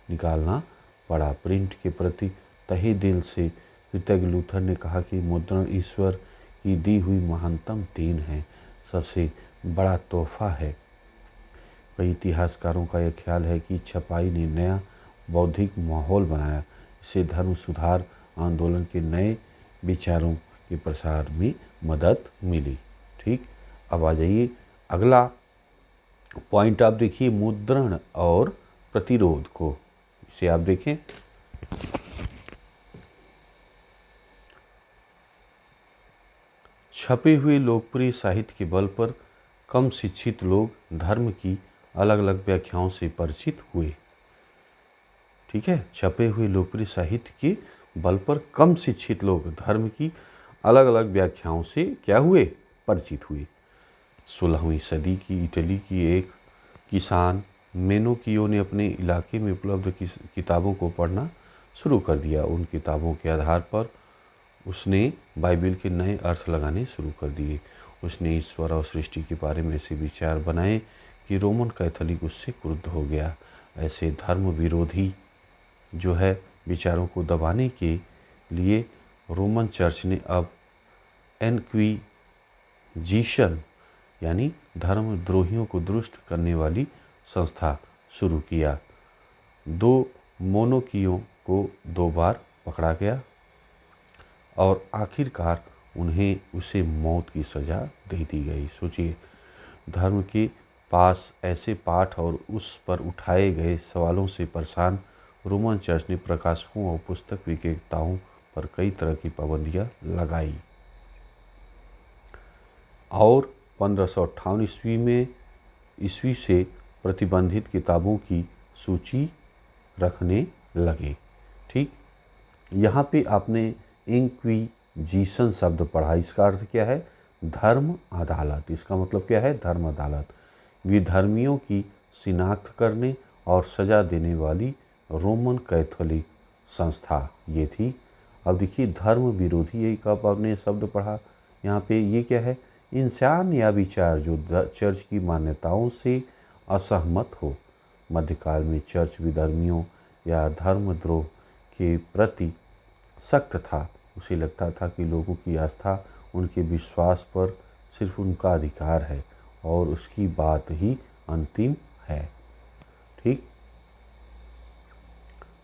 निकालना पड़ा। प्रिंट के प्रति तहे दिल से कृतज्ञ लूथर ने कहा कि मुद्रण ईश्वर की दी हुई महानतम देन है, सबसे बड़ा तोहफा है। कई इतिहासकारों का यह ख्याल है कि छपाई ने नया बौद्धिक माहौल बनाया। इससे धर्म सुधार आंदोलन के नए विचारों के प्रसार में मदद मिली। ठीक, अब आ जाइए अगला पॉइंट। आप देखिए मुद्रण और प्रतिरोध को, इसे आप देखें। छपे हुए लोकप्रिय साहित्य के बल पर कम शिक्षित लोग धर्म की अलग अलग व्याख्याओं से परिचित हुए। ठीक है, छपे हुए लोकप्रिय साहित्य के बल पर कम शिक्षित लोग धर्म की अलग अलग व्याख्याओं से क्या हुए, परिचित हुए। 16वीं सदी की इटली की एक किसान मेनोकियो ने अपने इलाके में उपलब्ध किताबों को पढ़ना शुरू कर दिया। उन किताबों के आधार पर उसने बाइबिल के नए अर्थ लगाने शुरू कर दिए। उसने ईश्वर और सृष्टि के बारे में ऐसे विचार बनाए कि रोमन कैथोलिक उससे क्रुद्ध हो गया। ऐसे धर्म विरोधी जो है विचारों को दबाने के लिए रोमन चर्च ने अब इनक्विजिशन यानी धर्मद्रोहियों को दुरुस्त करने वाली संस्था शुरू किया। 2 मोनोकियों को 2 बार पकड़ा गया और आखिरकार उसे मौत की सज़ा दे दी गई। सोचिए, धर्म के पास ऐसे पाठ और उस पर उठाए गए सवालों से परेशान रोमन चर्च ने प्रकाशकों और पुस्तक विक्रेताओं पर कई तरह की पाबंदियां लगाई और 1558 ईस्वी से प्रतिबंधित किताबों की सूची रखने लगे। ठीक, यहाँ पे आपने इंक्विजिशन शब्द पढ़ा। इसका अर्थ क्या है? धर्म अदालत। इसका मतलब क्या है? धर्म अदालत। विधर्मियों की शिनाख्त करने और सजा देने वाली रोमन कैथोलिक संस्था ये थी। अब देखिए धर्म विरोधी, यही कब आपने शब्द पढ़ा यहाँ पे, ये क्या है? इंसान या विचार जो चर्च की मान्यताओं से असहमत हो। मध्यकाल में चर्च विधर्मियों या धर्मद्रोह के प्रति सख्त था। उसे लगता था कि लोगों की आस्था उनके विश्वास पर सिर्फ उनका अधिकार है और उसकी बात ही अंतिम है। ठीक,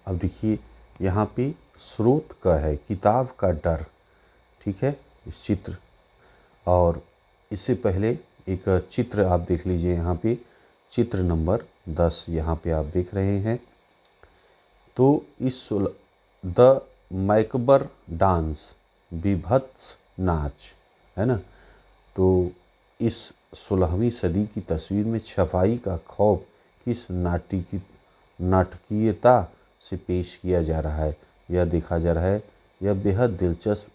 अब देखिए यहाँ पे स्रोत का है किताब का डर। ठीक है, इस चित्र और इससे पहले एक चित्र आप देख लीजिए। यहाँ पे चित्र नंबर 10 यहाँ पे आप देख रहे हैं। तो इस द मैकबर डांस, विभत्स नाच, है ना। तो इस 16वीं सदी की तस्वीर में छपाई का खौफ किस नाटकीयता से पेश किया जा रहा है, यह देखा जा रहा है। यह बेहद दिलचस्प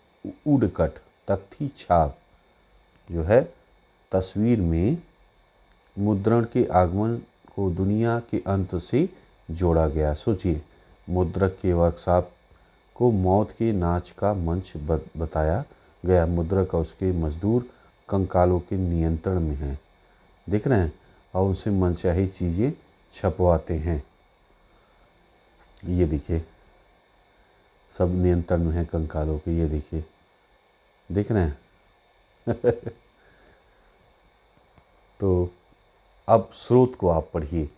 वुडकट तख्ती छाप जो है तस्वीर में मुद्रण के आगमन को दुनिया के अंत से जोड़ा गया। सोचिए, मुद्रक के वर्कशॉप को मौत के नाच का मंच बताया गया। मुद्रक और उसके मजदूर कंकालों के नियंत्रण में हैं, देख रहे हैं, और उनसे मनचाही चीज़ें छपवाते हैं। ये देखिए, सब नियंत्रण में है कंकालों के, ये देखिए, देख रहे हैं। तो अब स्रोत को आप पढ़िए।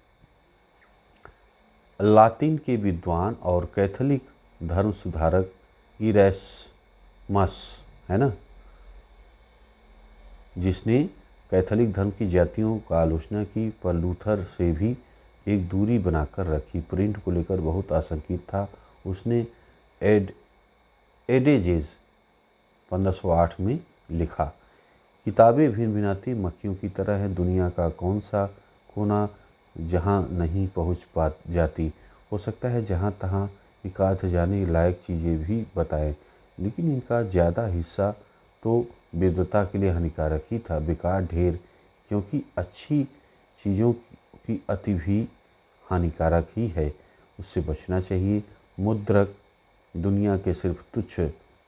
लातिन के विद्वान और कैथोलिक धर्म सुधारक इरेस्मस, है ना, जिसने कैथोलिक धर्म की जातियों का आलोचना की, पर लूथर से भी एक दूरी बनाकर रखी। प्रिंट को लेकर बहुत आशंकित था। उसने एडेजेज 1508 में लिखा, किताबें भिन्न भिनाती मक्खियों की तरह हैं। दुनिया का कौन सा कोना जहाँ नहीं पहुँच जाती, हो सकता है जहाँ तहाँ एकाध जाने लायक चीज़ें भी बताएं, लेकिन इनका ज़्यादा हिस्सा तो विद्वता के लिए हानिकारक ही था, बेकार ढेर, क्योंकि अच्छी चीज़ों की अति भी हानिकारक ही है, उससे बचना चाहिए। मुद्रक दुनिया के सिर्फ तुच्छ,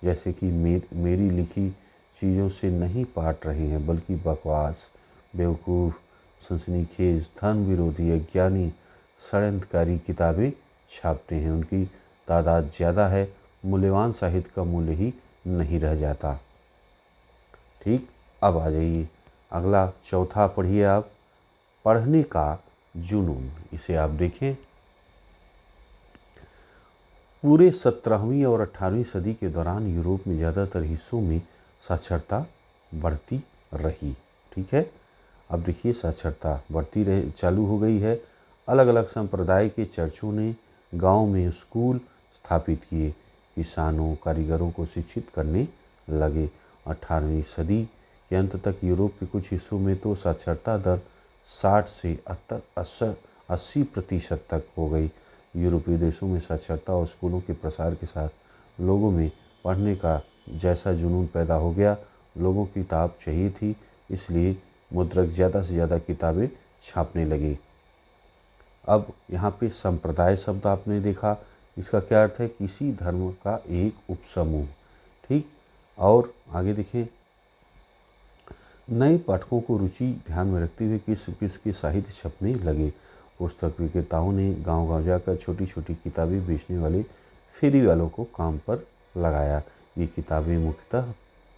जैसे कि मेरी लिखी चीज़ों से नहीं पाट रहे हैं, बल्कि बकवास, बेवकूफ़, सनसनीखेज, धर्म विरोधी, अज्ञानी, षड्यंत्रकारी किताबें छापते हैं। उनकी तादाद ज़्यादा है, मूल्यवान साहित्य का मूल्य ही नहीं रह जाता। ठीक, अब आ जाइए अगला चौथा पढ़िए आप, पढ़ने का जुनून। इसे आप देखें। पूरे 17वीं और 18वीं सदी के दौरान यूरोप में ज़्यादातर हिस्सों में साक्षरता बढ़ती रही। ठीक है, अब देखिए साक्षरता बढ़ती रहे चालू हो गई है। अलग अलग संप्रदाय के चर्चों ने गांव में स्कूल स्थापित किए, किसानों कारीगरों को शिक्षित करने लगे। 18वीं सदी के अंत तक यूरोप के कुछ हिस्सों में तो साक्षरता दर 60 से 80% तक हो गई। यूरोपीय देशों में साक्षरता और स्कूलों के प्रसार के साथ लोगों में पढ़ने का जैसा जुनून पैदा हो गया। लोगों की किताब चाहिए थी, इसलिए मुद्रक ज़्यादा से ज़्यादा किताबें छापने लगे। अब यहाँ पे संप्रदाय शब्द आपने देखा, इसका क्या अर्थ है? किसी धर्म का एक उपसमूह। ठीक, और आगे देखें, नए पाठकों को रुचि ध्यान में रखते हुए किस किस के साहित्य छपने लगे। पुस्तक विक्रेताओं ने गांव गांव जाकर छोटी छोटी किताबें बेचने वाले फेरी वालों को काम पर लगाया। ये किताबें मुख्यतः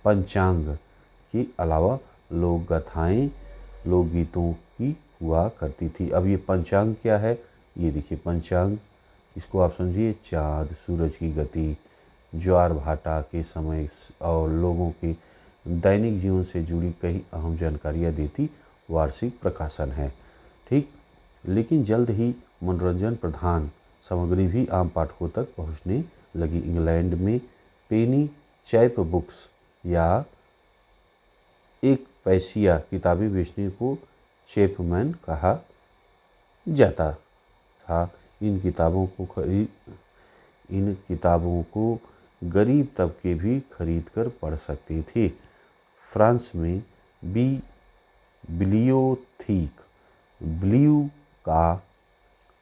पंचांग के अलावा लोक गाथाएँ, लोकगीतों की हुआ करती थी। अब ये पंचांग क्या है? ये देखिए पंचांग, इसको आप समझिए चाँद, सूरज की गति, ज्वार भाटा के समय और लोगों के दैनिक जीवन से जुड़ी कई अहम जानकारियाँ देती वार्षिक प्रकाशन है। ठीक, लेकिन जल्द ही मनोरंजन प्रधान सामग्री भी आम पाठकों तक पहुंचने लगी। इंग्लैंड में पेनी चैप बुक्स या एक पैसिया किताबें बेचने को चैपमैन कहा जाता था। इन किताबों को गरीब तबके भी खरीद कर पढ़ सकते थे। फ्रांस में बिब्लियोथीक ब्ल्यू का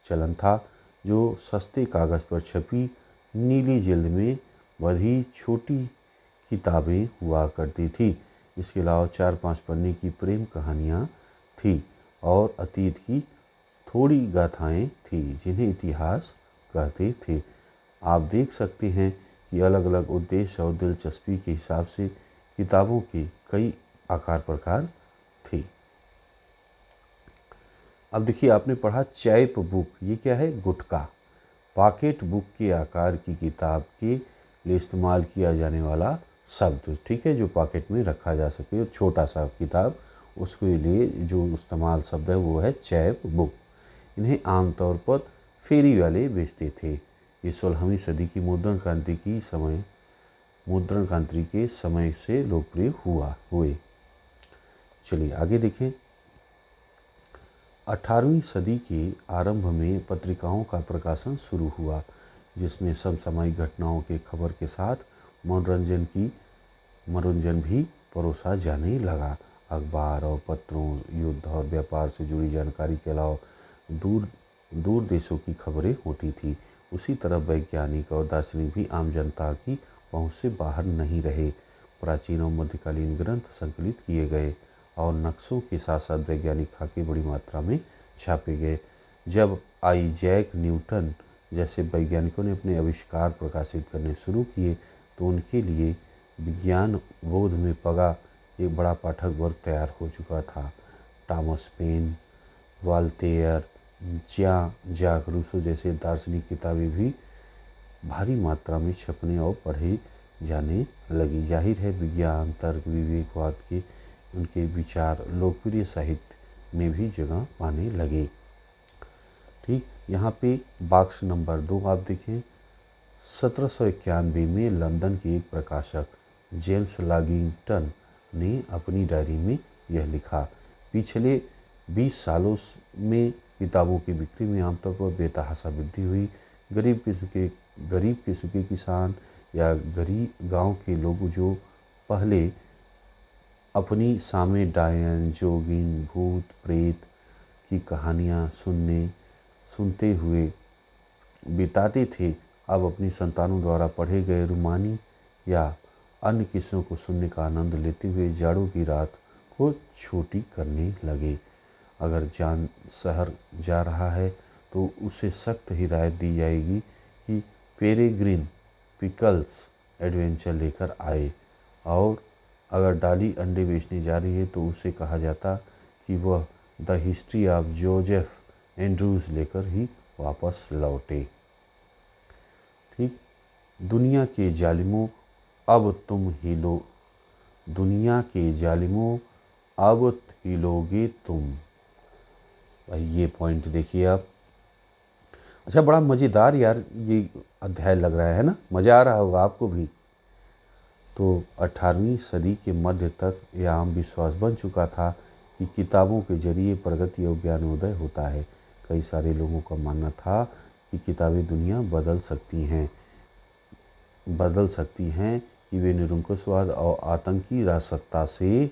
चलन था, जो सस्ते कागज़ पर छपी नीली जिल्द में बंधी छोटी किताबें हुआ करती थी। इसके अलावा 4-5 पन्ने की प्रेम कहानियाँ थी और अतीत की थोड़ी गाथाएँ थी, जिन्हें इतिहास कहते थे। आप देख सकते हैं कि अलग अलग उद्देश्य और दिलचस्पी के हिसाब से किताबों के कई आकार प्रकार थे। अब देखिए, आपने पढ़ा चैप बुक, ये क्या है? गुटका। पॉकेट बुक के आकार की किताब के लिए इस्तेमाल किया जाने वाला शब्द, ठीक है, जो पॉकेट में रखा जा सके, छोटा सा किताब, उसके लिए जो इस्तेमाल शब्द है वो है चैप बुक। इन्हें आमतौर पर फेरी वाले बेचते थे। ये 16वीं सदी की मुद्रण क्रांति के समय से लोकप्रिय हुए। चलिए आगे देखें। 18वीं सदी के आरंभ में पत्रिकाओं का प्रकाशन शुरू हुआ, जिसमें समसामयिक घटनाओं के खबर के साथ मनोरंजन भी परोसा जाने लगा। अखबार और पत्रों, युद्ध और व्यापार से जुड़ी जानकारी के अलावा दूर देशों की खबरें होती थी। उसी तरह वैज्ञानिक और दार्शनिक भी आम जनता की पहुंच से बाहर नहीं रहे। प्राचीन और मध्यकालीन ग्रंथ संकलित किए गए और नक्शों के साथ साथ वैज्ञानिक खाके बड़ी मात्रा में छापे गए। जब आइजैक न्यूटन जैसे वैज्ञानिकों ने अपने आविष्कार प्रकाशित करने शुरू किए, तो उनके लिए विज्ञान बोध में पगा एक बड़ा पाठक वर्ग तैयार हो चुका था। Thomas Paine, Voltaire, Jacques Rousseau जैसे दार्शनिक किताबें भी भारी मात्रा में छपने और पढ़ी जाने लगी। जाहिर है विज्ञान, तर्क, विवेकवाद के उनके विचार लोकप्रिय साहित्य में भी जगह पाने लगे। ठीक, यहाँ पे बॉक्स नंबर 2 आप देखें। 1791 में लंदन के एक प्रकाशक जेम्स लॉगिंगटन ने अपनी डायरी में यह लिखा, पिछले 20 सालों में किताबों की बिक्री में आमतौर पर बेतहाशा वृद्धि हुई। गरीब किस्म के गरीब किस्म के किसान या गरीब गांव के लोग जो पहले अपनी सामे डायन, जोगिन, भूत प्रेत की कहानियाँ सुनते हुए बिताते थे, अब अपनी संतानों द्वारा पढ़े गए रूमानी या अन्य किस्सों को सुनने का आनंद लेते हुए जाड़ों की रात को छोटी करने लगे। अगर जान शहर जा रहा है तो उसे सख्त हिदायत दी जाएगी कि पेरेग्रिन पिकल्स एडवेंचर लेकर आए, और अगर डाली अंडे बेचने जा रही है तो उसे कहा जाता कि वह the history of Joseph Andrews लेकर ही वापस लौटे। ठीक। दुनिया के जालिमों अब तुम ही लो, दुनिया के जालिमों अब हिलोगे तुम। भाई ये पॉइंट देखिए आप। अच्छा, बड़ा मज़ेदार यार ये अध्याय लग रहा है ना, मज़ा आ रहा होगा आपको भी। तो 18वीं सदी के मध्य तक यह आम विश्वास बन चुका था कि किताबों के जरिए प्रगति और ज्ञानोदय होता है। कई सारे लोगों का मानना था कि किताबें दुनिया बदल सकती हैं कि वे निरंकुशवाद और आतंकी राजसत्ता से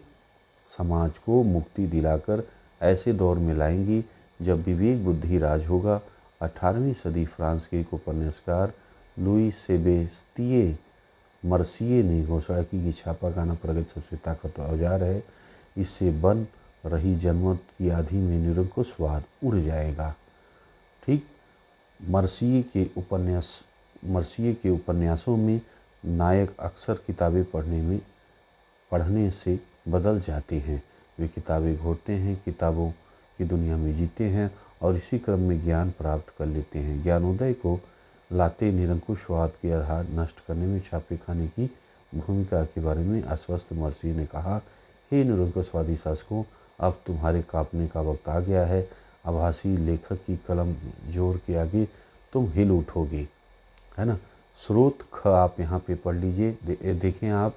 समाज को मुक्ति दिलाकर ऐसे दौर में लाएंगी जब विवेक बुद्धि राज होगा। 18वीं सदी फ्रांस के एक उपन्यासकार लुई सेबेस्तिये मर्सिये ने घोषणा की कि छापाखाना प्रगति सबसे ताकतवर औजार है, इससे बन रही जनमत की आंधी में निरंकुशवाद उड़ जाएगा। ठीक। मर्सिये के उपन्यासों में नायक अक्सर किताबें पढ़ने से बदल जाते हैं। वे किताबें घोटते हैं, किताबों की दुनिया में जीते हैं और इसी क्रम में ज्ञान प्राप्त कर लेते हैं। ज्ञानोदय को लाते निरंकुशवाद के आधार नष्ट करने में छापेखाने की भूमिका के बारे में आश्वस्त मर्सिये ने कहा, हे निरंकुशवादी शासकों, अब तुम्हारे कांपने का वक्त आ गया है। आभासी लेखक की कलम जोर के आगे तुम हिल उठोगे, है ना। स्रोत ख आप यहाँ पे पढ़ लीजिए। देखें आप,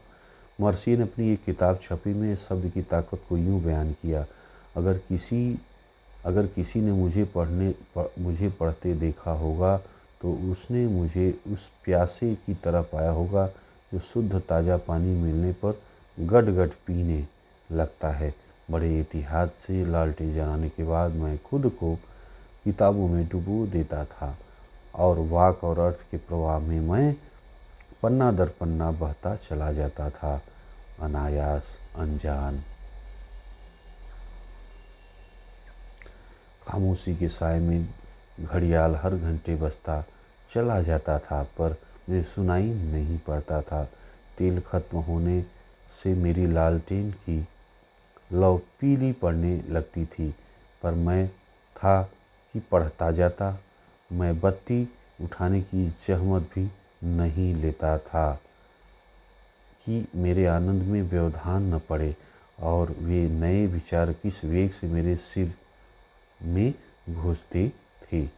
मर्सिये ने अपनी एक किताब छपी में शब्द की ताकत को यूँ बयान किया, अगर किसी ने मुझे पढ़ते देखा होगा तो उसने मुझे उस प्यासे की तरह पाया होगा जो शुद्ध ताज़ा पानी मिलने पर गट-गट पीने लगता है। बड़े एहतियात से लालटेन जलाने के बाद मैं खुद को किताबों में डुबो देता था और वाक और अर्थ के प्रवाह में मैं पन्ना दर पन्ना बहता चला जाता था, अनायास, अनजान। खामोशी के साए में घड़ियाल हर घंटे बजता चला जाता था पर मुझे सुनाई नहीं पड़ता था। तेल खत्म होने से मेरी लालटेन की लौ पीली पड़ने लगती थी, पर मैं था कि पढ़ता जाता। मैं बत्ती उठाने की जहमत भी नहीं लेता था कि मेरे आनंद में व्यवधान न पड़े और वे नए विचार किस वेग से मेरे सिर में घुसते थे,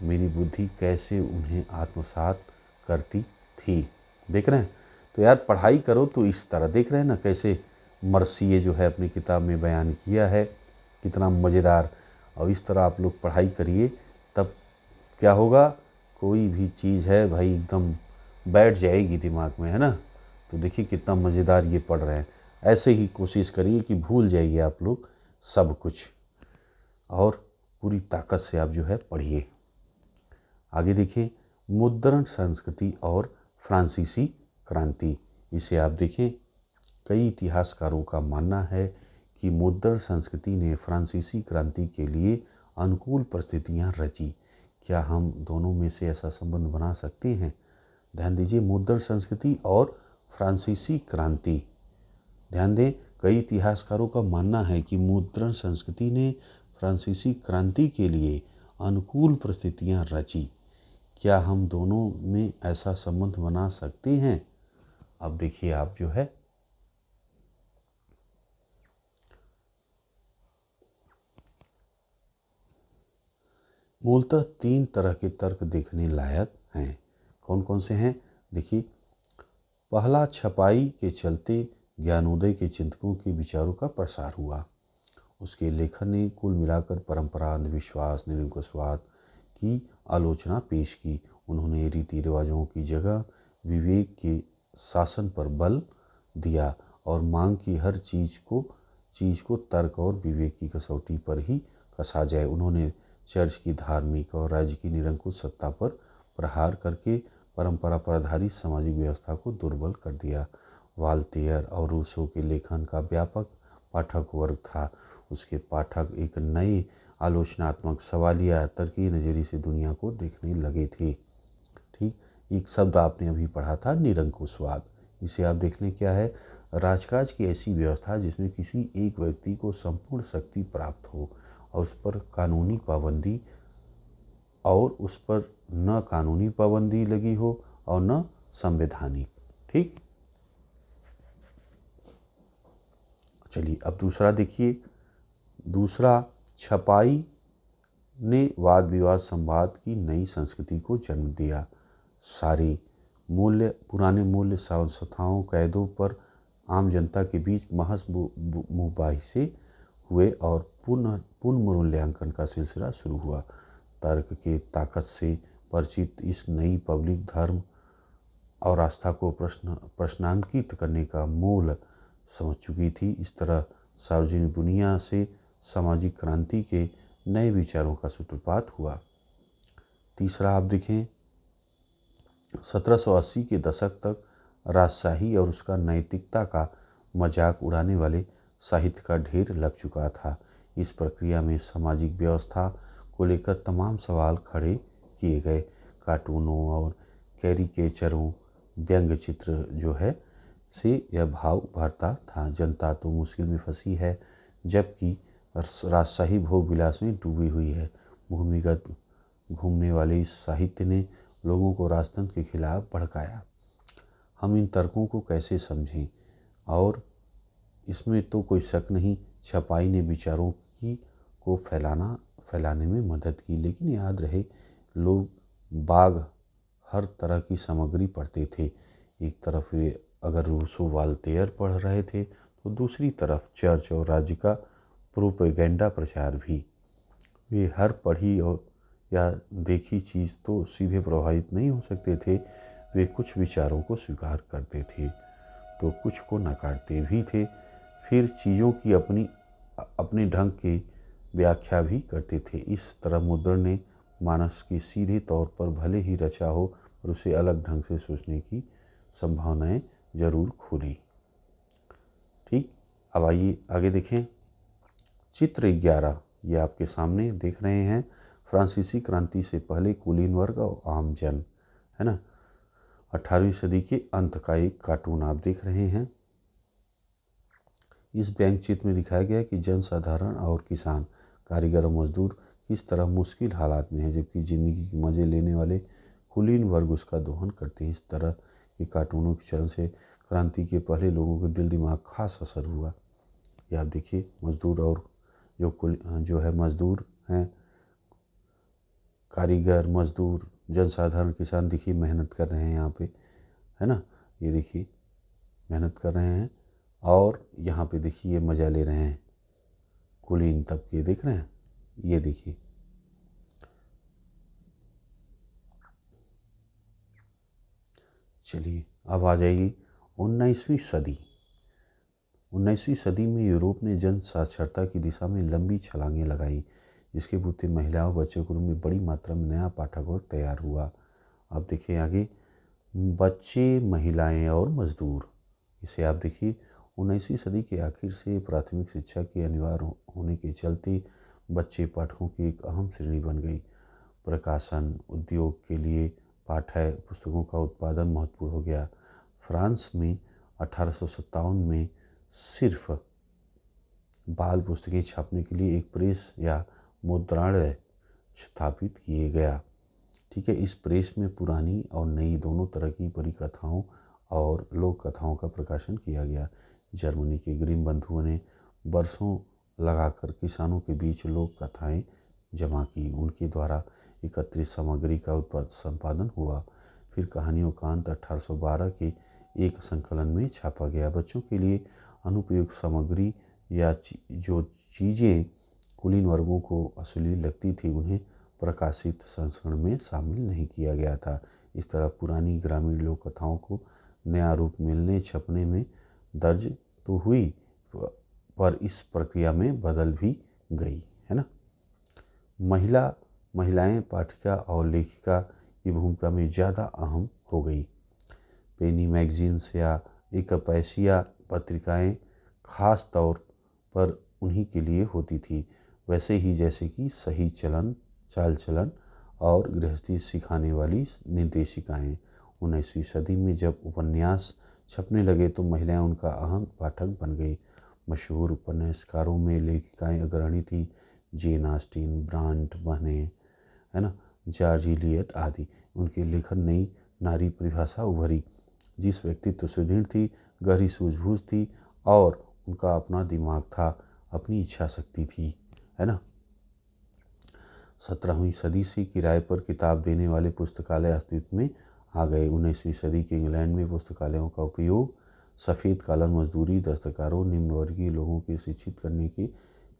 मेरी बुद्धि कैसे उन्हें आत्मसात करती थी। देख रहे हैं। तो यार पढ़ाई करो तो इस तरह, देख रहे हैं ना कैसे मर्सिये जो है अपनी किताब में बयान किया है, कितना मज़ेदार। और इस तरह आप लोग पढ़ाई करिए, तब क्या होगा, कोई भी चीज़ है भाई एकदम बैठ जाएगी दिमाग में, है ना। तो देखिए कितना मज़ेदार ये पढ़ रहे हैं। ऐसे ही कोशिश करिए कि भूल जाइए आप लोग सब कुछ और पूरी ताकत से आप जो है पढ़िए। आगे देखिए, मुद्रण संस्कृति और फ्रांसीसी क्रांति। इसे आप देखें, कई इतिहासकारों का मानना है कि मुद्रण संस्कृति ने फ्रांसीसी क्रांति के लिए अनुकूल परिस्थितियां रची। क्या हम दोनों में से ऐसा संबंध बना सकते हैं? ध्यान दीजिए, मुद्रण संस्कृति और फ्रांसीसी क्रांति। ध्यान दें, कई इतिहासकारों का मानना है कि मुद्रण संस्कृति ने फ्रांसीसी क्रांति के लिए अनुकूल परिस्थितियां रची। क्या हम दोनों में ऐसा संबंध बना सकते हैं? अब देखिए आप जो है, मूलतः 3 तरह के तर्क देखने लायक हैं। कौन कौन से हैं? देखिए, पहला, छपाई के चलते ज्ञानोदय के चिंतकों के विचारों का प्रसार हुआ। उसके लेखन ने कुल मिलाकर परंपरा, अंधविश्वास, निरंकुशवाद की आलोचना पेश की। उन्होंने रीति रिवाजों की जगह विवेक के शासन पर बल दिया और मांग की हर चीज़ को तर्क और विवेक की कसौटी पर ही कसा जाए। उन्होंने चर्च की धार्मिक और राज्य की निरंकुश सत्ता पर प्रहार करके परंपरा पर आधारित सामाजिक व्यवस्था को दुर्बल कर दिया। वाल्तेयर और रूसो के लेखन का व्यापक पाठक वर्ग था। उसके पाठक एक नए आलोचनात्मक सवालिया तर्कीय नज़रिए से दुनिया को देखने लगे थे। ठीक, एक शब्द आपने अभी पढ़ा था निरंकुशवाद। इसे आप देख लें क्या है। राजकाज की ऐसी व्यवस्था जिसमें किसी एक व्यक्ति को संपूर्ण शक्ति प्राप्त हो और उस पर न कानूनी पाबंदी लगी हो और न संवैधानिक। ठीक, चलिए अब दूसरा देखिए। दूसरा, छपाई ने वाद विवाद संवाद की नई संस्कृति को जन्म दिया। सारे पुराने मूल्य संस्थाओं कैदों पर आम जनता के बीच महज मुबाहिसे हुए और पुनर्मूल्यांकन का सिलसिला शुरू हुआ। तर्क के ताकत से परिचित इस नई पब्लिक धर्म और आस्था को प्रश्नांकित करने का मूल समझ चुकी थी। इस तरह सार्वजनिक दुनिया से सामाजिक क्रांति के नए विचारों का सूत्रपात हुआ। तीसरा आप देखें, 1780 के दशक तक राजशाही और उसका नैतिकता का मजाक उड़ाने वाले साहित्य का ढेर लग चुका था। इस प्रक्रिया में सामाजिक व्यवस्था को लेकर तमाम सवाल खड़े किए गए। कार्टूनों और कैरिकेचरों, व्यंग्य चित्र जो है से यह भाव भरता था, जनता तो मुश्किल में फंसी है जबकि राजशाही भोग विलास में डूबी हुई है। भूमिगत घूमने वाले इस साहित्य ने लोगों को राजतंत्र के खिलाफ भड़काया। हम इन तर्कों को कैसे समझें? और इसमें तो कोई शक नहीं, छपाई ने विचारों को फैलाने में मदद की। लेकिन याद रहे, लोग हर तरह की सामग्री पढ़ते थे। एक तरफ वे अगर रूसो वाल्तेयर पढ़ रहे थे तो दूसरी तरफ चर्च और राज्य का प्रोपेगेंडा प्रचार भी। वे हर पढ़ी और या देखी चीज़ तो सीधे प्रभावित नहीं हो सकते थे। वे कुछ विचारों को स्वीकार करते थे तो कुछ को नकारते भी थे। फिर चीज़ों की अपने ढंग की व्याख्या भी करते थे। इस तरह मुद्रण ने मानस की सीधे तौर पर भले ही रचा हो और उसे अलग ढंग से सोचने की संभावनाएं जरूर खोली। ठीक, अब आइए आगे देखें। चित्र 11 ये आपके सामने देख रहे हैं। फ्रांसीसी क्रांति से पहले कुलीन वर्ग और आम जन, है ना, 18वीं सदी के अंत का एक कार्टून आप देख रहे हैं। इस व्यंग्य चित्र में दिखाया गया है कि जनसाधारण और किसान, कारीगर और मजदूर किस तरह मुश्किल हालात में है, जबकि ज़िंदगी के मज़े लेने वाले कुलीन वर्ग उसका दोहन करते हैं। इस तरह के कार्टूनों के चलन से क्रांति के पहले लोगों के दिल दिमाग खास असर हुआ। ये आप देखिए, मजदूर और जो है मजदूर हैं, कारीगर, मजदूर, जनसाधारण, किसान, देखिए मेहनत कर रहे हैं यहाँ पे, है ना। ये देखिए मेहनत कर रहे हैं और यहाँ पे देखिए ये मज़ा ले रहे हैं। कुलीन तबके देख रहे हैं, ये देखिए। चलिए अब आ जाइए 19वीं सदी। 19वीं सदी में यूरोप ने जन साक्षरता की दिशा में लंबी छलांगें लगाई, जिसके बूते महिलाओं बच्चों के रूप में बड़ी मात्रा में नया पाठ्यक्रम तैयार हुआ। अब देखिए आगे, बच्चे, महिलाएं और मजदूर। इसे आप देखिए, 19वीं सदी के आखिर से प्राथमिक शिक्षा के अनिवार्य होने के चलते बच्चे पाठकों की एक अहम श्रेणी बन गई। प्रकाशन उद्योग के लिए पाठ्य पुस्तकों का उत्पादन महत्वपूर्ण हो गया। फ्रांस में 1857 में सिर्फ बाल पुस्तकें छापने के लिए एक प्रेस या मुद्रणालय स्थापित किए गया। ठीक है, इस प्रेस में पुरानी और नई दोनों तरह की परिकथाओं और लोक कथाओं का प्रकाशन किया गया। जर्मनी के ग्रिम बंधुओं ने बरसों लगाकर किसानों के बीच लोक कथाएँ जमा की। उनके द्वारा एकत्रित सामग्री का संपादन हुआ। फिर कहानियों का अंत 1812 के एक संकलन में छापा गया। बच्चों के लिए अनुपयुक्त सामग्री या जो चीज़ें कुलीन वर्गों को अश्लील लगती थी, उन्हें प्रकाशित संस्करण में शामिल नहीं किया गया था। इस तरह पुरानी ग्रामीण लोक कथाओं को नया रूप मिलने छपने में दर्ज तो हुई, पर इस प्रक्रिया में बदल भी गई, है ना। महिलाएं पाठिका और लेखिका की भूमिका में ज़्यादा अहम हो गई। पेनी मैगजीन्स या एकपैसिया पत्रिकाएं खास तौर पर उन्हीं के लिए होती थी, वैसे ही जैसे कि सही चाल चलन और गृहस्थी सिखाने वाली निर्देशिकाएं। 19वीं सदी में जब उपन्यास छपने लगे तो महिलाएं उनका अहम पाठक बन गई। मशहूर उपन्यासकारों में लेखिकाएं अग्रणी थी, जेन ऑस्टिन, ब्रांट बहनें, है ना, जॉर्ज इलियट आदि। उनके लेखन नई नारी परिभाषा उभरी, जिस व्यक्तित्व सुदृढ़ थी, गहरी सूझबूझ थी और उनका अपना दिमाग था, अपनी इच्छा शक्ति थी, है ना। 17वीं सदी से किराए पर किताब देने वाले पुस्तकालय अस्तित्व में आ गए। 19वीं सदी के इंग्लैंड में पुस्तकालयों का उपयोग सफ़ेद कॉलर मजदूरी, दस्तकारों, निम्न वर्गीय लोगों के शिक्षित करने के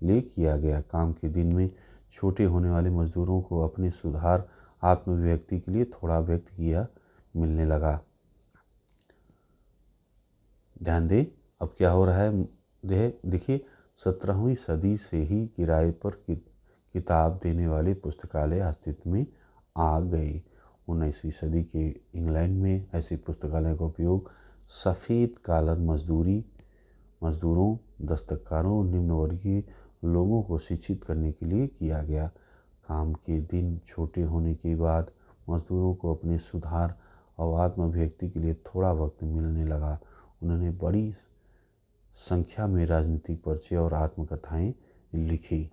लिए किया गया। काम के दिन में छोटे होने वाले मजदूरों को अपने सुधार आत्मव्यक्ति के लिए थोड़ा व्यक्त किया मिलने लगा। ध्यान दें अब क्या हो रहा है। देखिए 17वीं सदी से ही किराए पर किताब देने वाले पुस्तकालय अस्तित्व में आ गए। 19वीं सदी के इंग्लैंड में ऐसे पुस्तकालय का उपयोग सफ़ेद कॉलर मजदूरों, दस्तकारों, निम्न वर्गीय लोगों को शिक्षित करने के लिए किया गया। काम के दिन छोटे होने के बाद मजदूरों को अपने सुधार और आत्माभिव्यक्ति के लिए थोड़ा वक्त मिलने लगा। उन्होंने बड़ी संख्या में राजनीतिक पर्चे और आत्मकथाएं लिखी।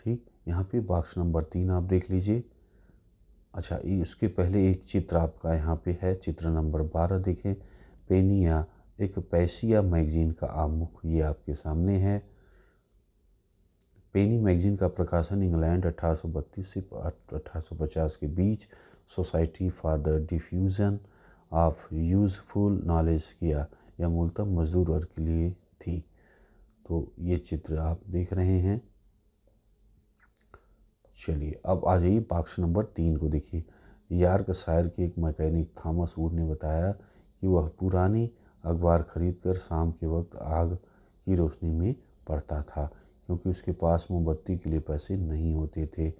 ठीक, यहाँ पे बॉक्स नंबर 3 आप देख लीजिए। अच्छा, इसके पहले एक चित्र आपका यहाँ पे है, चित्र नंबर 12 देखें। पेनी या एकपैसिया मैगजीन का आमुख ये आपके सामने है। पेनी मैगजीन का प्रकाशन इंग्लैंड 1832 से 1850 के बीच society for the diffusion of useful knowledge किया। यह मूलतः मजदूर वर्ग के लिए थी। तो ये चित्र आप देख रहे हैं। चलिए अब आ जाइए बॉक्स नंबर 3 को देखिए। यॉर्कशायर के एक मैकेनिक थॉमस वुड ने बताया कि वह पुरानी अखबार खरीदकर शाम के वक्त आग की रोशनी में पढ़ता था, क्योंकि उसके पास मोमबत्ती के लिए पैसे नहीं होते थे।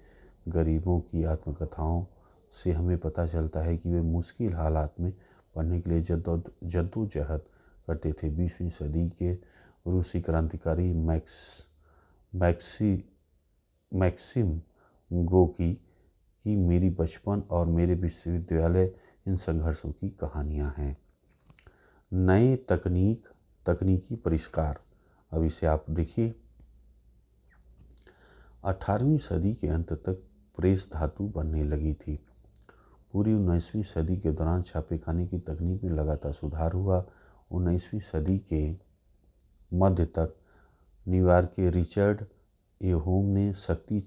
गरीबों की आत्मकथाओं से हमें पता चलता है कि वे मुश्किल हालात में पढ़ने के लिए जद्दोजहद करते थे। 20वीं सदी के रूसी क्रांतिकारी मैक्सिम गोकी की मेरी बचपन और मेरे विश्वविद्यालय इन संघर्षों की कहानियाँ हैं। नए तकनीकी परिष्कार, अब इसे आप देखिए। 18वीं सदी के अंत तक प्रेस धातु बनने लगी थी। पूरी 19वीं सदी के दौरान छापेखाने की तकनीक में लगातार सुधार हुआ। 19वीं सदी के मध्य तक न्यूयॉर्क के रिचर्ड ए होम ने शक्ति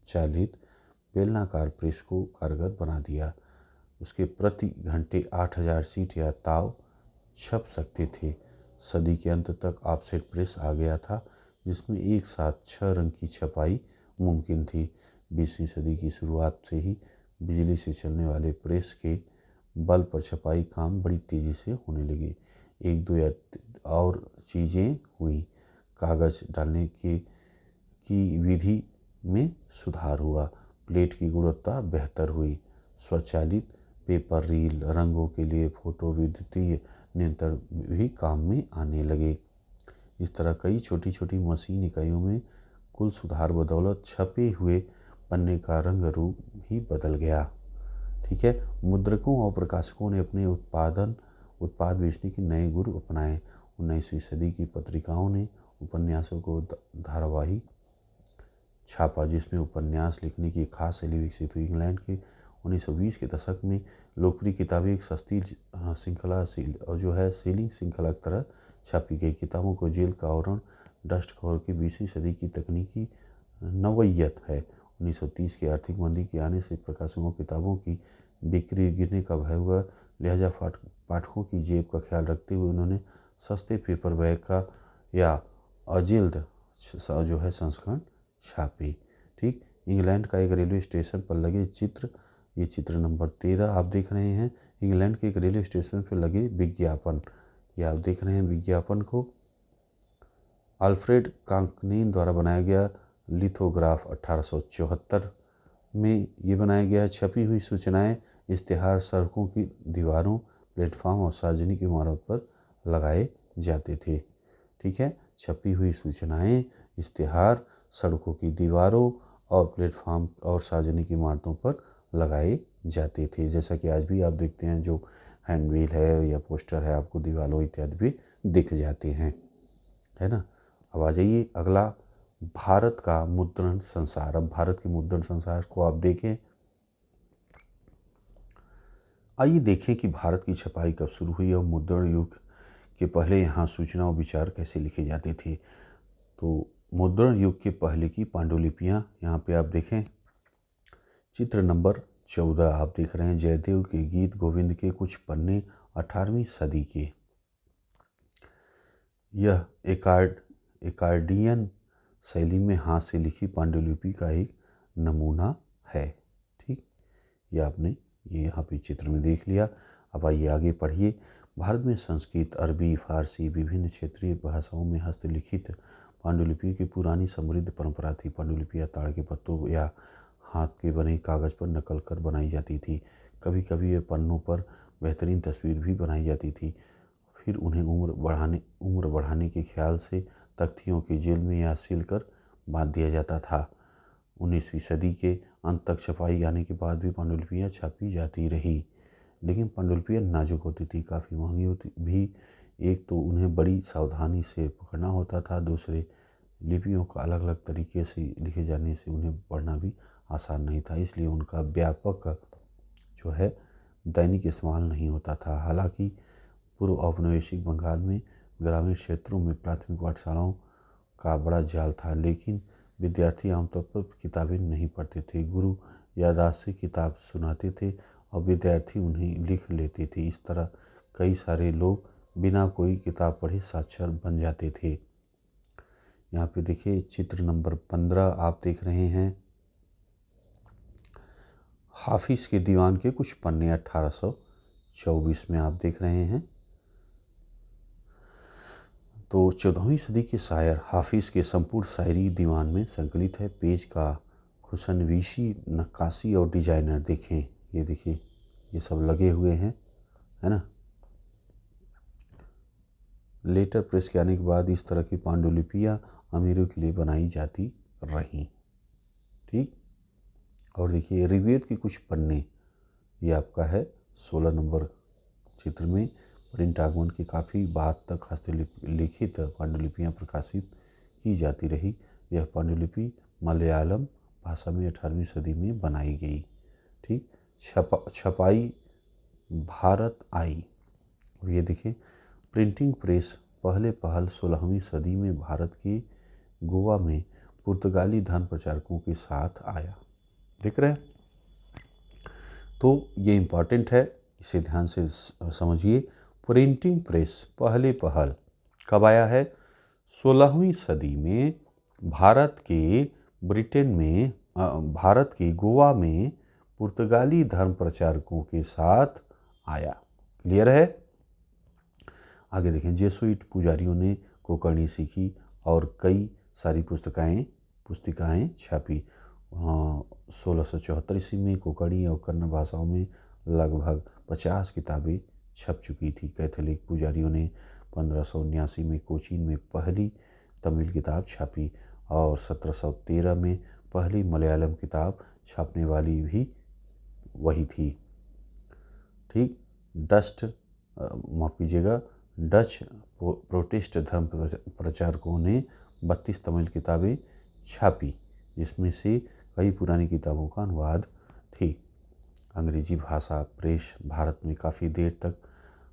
चालित बेलनाकार प्रेस को कारगर बना दिया। उसके प्रति घंटे 8000 शीट या ताव छप सकते थे। सदी के अंत तक ऑफसेट प्रेस आ गया था, जिसमें एक साथ 6 रंग की छपाई मुमकिन थी। 20वीं सदी की शुरुआत से ही बिजली से चलने वाले प्रेस के बल पर छपाई काम बड़ी तेज़ी से होने लगे। एक दो या और चीज़ें हुई। कागज़ डालने की विधि में सुधार हुआ। प्लेट की गुणवत्ता बेहतर हुई। स्वचालित पेपर रील, रंगों के लिए फोटो विद्युतीय नियंत्रण भी काम में आने लगे। इस तरह कई छोटी छोटी मशीन इकाइयों में कुल सुधार बदौलत छपे हुए पन्ने का रंग रूप ही बदल गया। ठीक है, मुद्रकों और प्रकाशकों ने अपने उत्पाद बेचने के नए गुर अपनाए। 19वीं सदी की पत्रिकाओं ने उपन्यासों को धारावाहिक छापा, जिसमें उपन्यास लिखने की खास शैली विकसित हुई। इंग्लैंड के 1920 के दशक में लोकप्रिय किताबें एक सस्ती श्रृंखला और जो है सेलिंग श्रृंखला की तरह छापी गई। किताबों को जेल का आवरण, डस्ट कवर की 20वीं सदी की तकनीकी नवयत है। 1930 की आर्थिक मंदी के आने से प्रकाशकों किताबों की बिक्री गिरने का भय हुआ, लिहाजा पाठकों की जेब का ख्याल रखते हुए उन्होंने सस्ते पेपर बैग का या अजिल्द जो है संस्करण छापे। ठीक, इंग्लैंड का एक रेलवे स्टेशन पर लगे चित्र, ये चित्र नंबर 13 आप देख रहे हैं। इंग्लैंड के एक रेलवे स्टेशन पर लगे विज्ञापन, ये आप देख रहे हैं विज्ञापन को। अल्फ्रेड कांकनीन द्वारा बनाया गया लिथोग्राफ 1874 में ये बनाया गया है। छपी हुई सूचनाएं, इश्तिहार सड़कों की दीवारों, प्लेटफॉर्म और सार्वजनिक इमारत पर लगाए जाते थे। ठीक है, छपी हुई सूचनाएं, इश्तिहार सड़कों की दीवारों और प्लेटफॉर्म और सार्वजनिक इमारतों पर लगाए जाते थे। जैसा कि आज भी आप देखते हैं, जो हैंडबिल है या पोस्टर है आपको दीवारों इत्यादि पे दिख जाते हैं, है ना। अब आ जाइए अगला, भारत का मुद्रण संसार। अब भारत के मुद्रण संसार को आप देखें। आइए देखें कि भारत की छपाई कब शुरू हुई और मुद्रण युग के पहले यहाँ सूचना और विचार कैसे लिखे जाते थे। तो मुद्रण युग के पहले की पांडुलिपियाँ यहाँ पे आप देखें। चित्र नंबर 14 आप देख रहे हैं। जयदेव के गीत गोविंद के कुछ पन्ने 18वीं सदी के। यह एकार्डियन शैली में हाथ से लिखी पांडुलिपि का एक नमूना है। ठीक, ये आपने ये यहाँ पे चित्र में देख लिया। अब आइए आगे पढ़िए। भारत में संस्कृत, अरबी, फारसी, विभिन्न क्षेत्रीय भाषाओं में हस्तलिखित पांडुलिपि की पुरानी समृद्ध परंपरा थी। पांडुलिपियाँ ताड़ के पत्तों या हाथ के बने कागज़ पर नकल कर बनाई जाती थी। कभी कभी ये पन्नों पर बेहतरीन तस्वीर भी बनाई जाती थी। फिर उन्हें उम्र बढ़ाने के ख्याल से तख्तियों के जेल में या सील कर बांध दिया जाता था। 19वीं सदी के अंत तक छपाई आने के बाद भी पांडुलिपियाँ छापी जाती रही, लेकिन पांडुलिपियाँ नाजुक होती थी, काफ़ी महंगी होती भी। एक तो उन्हें बड़ी सावधानी से पकड़ना होता था, दूसरे लिपियों का अलग अलग तरीके से लिखे जाने से उन्हें पढ़ना भी आसान नहीं था, इसलिए उनका व्यापक जो है दैनिक इस्तेमाल नहीं होता था। हालांकि पूर्व औपनिवेशिक बंगाल में ग्रामीण क्षेत्रों में प्राथमिक पाठशालाओं का बड़ा जाल था, लेकिन विद्यार्थी आमतौर पर किताबें नहीं पढ़ते थे। गुरु याददाश्त से किताब सुनाते थे और विद्यार्थी उन्हें लिख लेते थे। इस तरह कई सारे लोग बिना कोई किताब पढ़े साक्षर बन जाते थे। यहाँ पे देखिए चित्र नंबर 15 आप देख रहे हैं। हाफिज़ के दीवान के कुछ पन्ने 1824 में आप देख रहे हैं। तो 14वीं सदी के शायर हाफिज़ के संपूर्ण शायरी दीवान में संकलित है। पेज का खुशनवीशी, नक्काशी और डिजाइनर देखें, ये देखिए ये सब लगे हुए हैं, है ना। लेटर प्रेस के आने के बाद इस तरह की पांडुलिपियाँ अमीरों के लिए बनाई जाती रहीं। ठीक, और देखिए ऋग्वेद के कुछ पन्ने, ये आपका है 16 नंबर चित्र में। प्रिंट आगमन की काफ़ी बाद तक हस्तलिखित पांडुलिपियाँ प्रकाशित की जाती रही। यह पांडुलिपि मलयालम भाषा में 18वीं सदी में बनाई गई। ठीक, छपाई भारत आई। ये देखें प्रिंटिंग प्रेस पहल 16वीं सदी में भारत के गोवा में पुर्तगाली धर्म प्रचारकों के साथ आया। देख रहे हैं, तो ये इम्पॉर्टेंट है, इसे ध्यान से समझिए। प्रिंटिंग प्रेस पहल कब आया है? 16वीं सदी में भारत के गोवा में पुर्तगाली धर्म प्रचारकों के साथ आया। क्लियर है? आगे देखें, जेसुइट पुजारियों ने कोंकणी सीखी और कई सारी पुस्तिकाएँ छापी। 1674 ईस्वी में कोंकणी और कन्नड़ भाषाओं में लगभग 50 किताबें छप चुकी थी। कैथोलिक पुजारियों ने 1579 में कोचीन में पहली तमिल किताब छापी और 1713 में पहली मलयालम किताब छापने वाली भी वही थी। ठीक, डच प्रोटेस्ट धर्म प्रचारकों ने 32 तमिल किताबें छापी, जिसमें से कई पुरानी किताबों का अनुवाद थी। अंग्रेजी भाषा प्रेस भारत में काफ़ी देर तक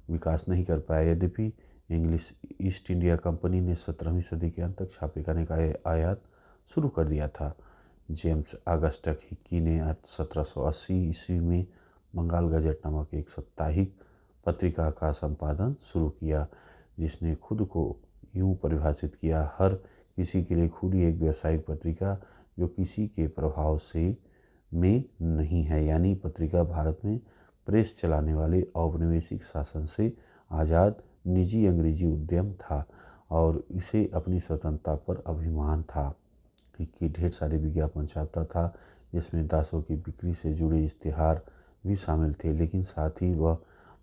विकास नहीं कर पाया। यद्यपि इंग्लिश ईस्ट इंडिया कंपनी ने 17वीं सदी के अंत तक छापे खाने का आयात शुरू कर दिया था। जेम्स ऑगस्टस हिक्की ने 1780 ईस्वी में बंगाल गजट नामक एक साप्ताहिक पत्रिका का संपादन शुरू किया, जिसने खुद को यूं परिभाषित किया, हर किसी के लिए खुली एक व्यावसायिक पत्रिका जो किसी के प्रभाव से में नहीं है। यानी पत्रिका भारत में प्रेस चलाने वाले औपनिवेशिक शासन से आज़ाद निजी अंग्रेजी उद्यम था और इसे अपनी स्वतंत्रता पर अभिमान था कि ढेर सारे विज्ञापन छापता था, जिसमें दासों की बिक्री से जुड़े इश्तिहार भी शामिल थे। लेकिन साथ ही वह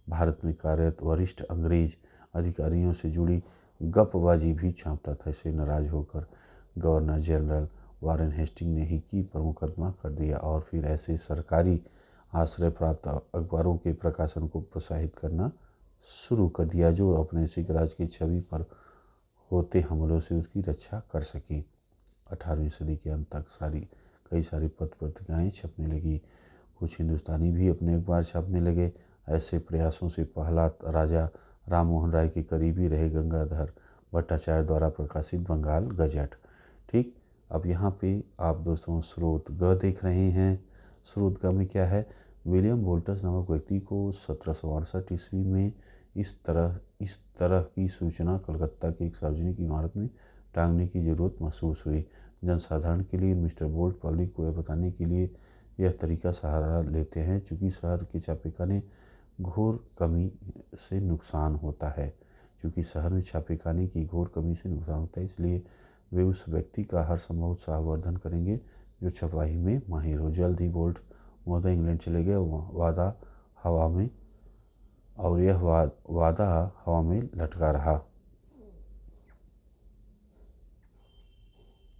भारत में कार्यरत वरिष्ठ अंग्रेज अधिकारियों से जुड़ी गपबाजी भी छापता था। इससे नाराज होकर गवर्नर जनरल वारेन हेस्टिंग ने हिकी पर मुकदमा कर दिया और फिर ऐसे सरकारी आश्रय प्राप्त अखबारों के प्रकाशन को प्रोत्साहित करना शुरू कर दिया जो औपनिवेशिक राज की छवि पर होते हमलों से उसकी रक्षा कर सके। 18वीं सदी के अंत तक कई सारी पत्र पत्रिकाएँ छपने लगी। कुछ हिंदुस्तानी भी अपने अखबार छापने लगे। ऐसे प्रयासों से पहला राजा राम मोहन राय के करीबी रहे गंगाधर भट्टाचार्य द्वारा प्रकाशित बंगाल गजट। ठीक, अब यहाँ पे आप दोस्तों स्रोत ग देख रहे हैं। स्रोत ग में क्या है? विलियम वोल्टस नामक व्यक्ति को 1768 ईस्वी में इस तरह की सूचना कलकत्ता की एक सार्वजनिक इमारत में टांगने की जरूरत महसूस हुई। जनसाधारण के लिए मिस्टर बोल्ट पब्लिक को यह बताने के लिए यह तरीका सहारा लेते हैं चूँकि शहर के छापेखाने घोर कमी से नुकसान होता है। क्योंकि शहर में छापेखाने की घोर कमी से नुकसान होता है, इसलिए वे उस व्यक्ति का हर संभव उत्साहवर्धन करेंगे जो छपाई में माहिर हो। जल्द ही बोल्ट महोदय इंग्लैंड चले गए। यह वादा हवा में लटका रहा।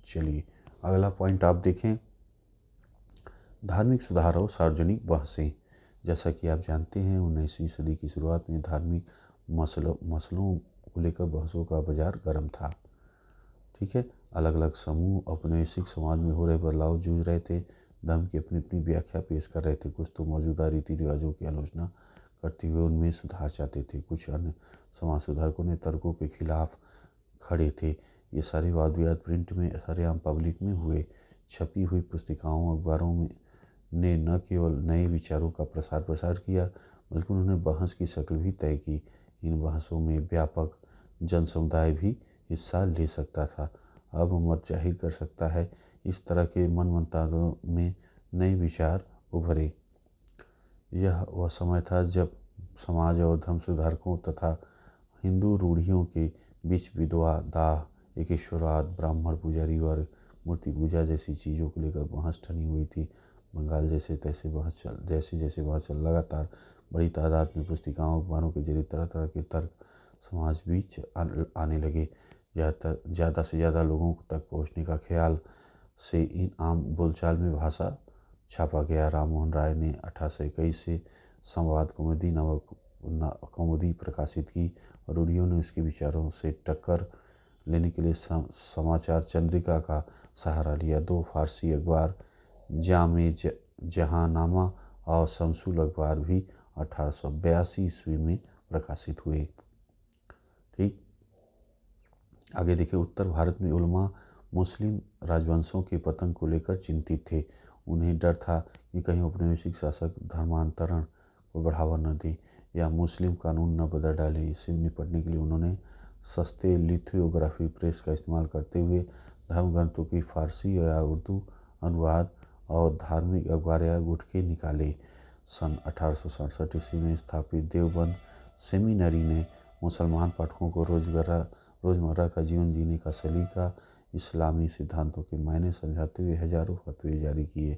चलिए अगला पॉइंट आप देखें, धार्मिक सुधार और सार्वजनिक बहसें। जैसा कि आप जानते हैं 19वीं सदी की शुरुआत में धार्मिक मसलों को लेकर बहसों का बाजार गर्म था। ठीक है, अलग अलग समूह औपनिवेशिक समाज में हो रहे बदलाव जूझ रहे थे। धर्म की अपनी अपनी व्याख्या पेश कर रहे थे। कुछ तो मौजूदा रीति रिवाजों की आलोचना करते हुए उनमें सुधार चाहते थे। कुछ अन्य समाज सुधारकों ने तर्कों के खिलाफ खड़े थे। ये सारे वाद विवाद प्रिंट में सरेआम पब्लिक में हुए। छपी हुई पुस्तिकाओं अखबारों में ने न केवल नए विचारों का प्रसार किया बल्कि उन्होंने बहस की शक्ल भी तय की। इन बहसों में व्यापक जन समुदाय भी हिस्सा ले सकता था, अब मत जाहिर कर सकता है। इस तरह के मन मंतानों में नए विचार उभरे। यह वह समय था जब समाज और धर्म सुधारकों तथा हिंदू रूढ़ियों के बीच विधवा दाह एकेश्वरवाद ब्राह्मण पुजारी वर्ग मूर्ति पूजा जैसी चीज़ों को लेकर बहस ठनी हुई थी। बंगाल जैसे जैसे बहस चल लगातार बड़ी तादाद में पुस्तिकाओं अखबारों के जरिए तरह तरह के तर्क समाज बीच आने लगे। ज़्यादा से ज़्यादा लोगों तक पहुंचने का ख्याल से इन आम बोलचाल में भाषा छापा गया। राम मोहन राय ने 1821 से संवाद कौमुदी नामक कौमुदी प्रकाशित की। रूढ़ियों ने उसके विचारों से टक्कर लेने के लिए समाचार चंद्रिका का सहारा लिया। 2 फारसी अखबार जामे जहांनामा और शमसुल अखबार भी 1882 ईस्वी में प्रकाशित हुए। ठीक, आगे देखिए, उत्तर भारत में उलमा मुस्लिम राजवंशों के पतन को लेकर चिंतित थे। उन्हें डर था कि कहीं औपनिवेशिक शासक धर्मांतरण को बढ़ावा न दें या मुस्लिम कानून न बदल डालें। इससे निपटने के लिए उन्होंने सस्ते लिथोग्राफी प्रेस का इस्तेमाल करते हुए धर्मग्रंथों की फारसी या उर्दू अनुवाद और धार्मिक अखबार या गुटके निकाले। सन 1867 ईस्वी में स्थापित देवबंद सेमिनरी ने मुसलमान पाठकों को रोज़मर्रा का जीवन जीने का सलीका इस्लामी सिद्धांतों के मायने समझाते हुए हजारों फतवे जारी किए।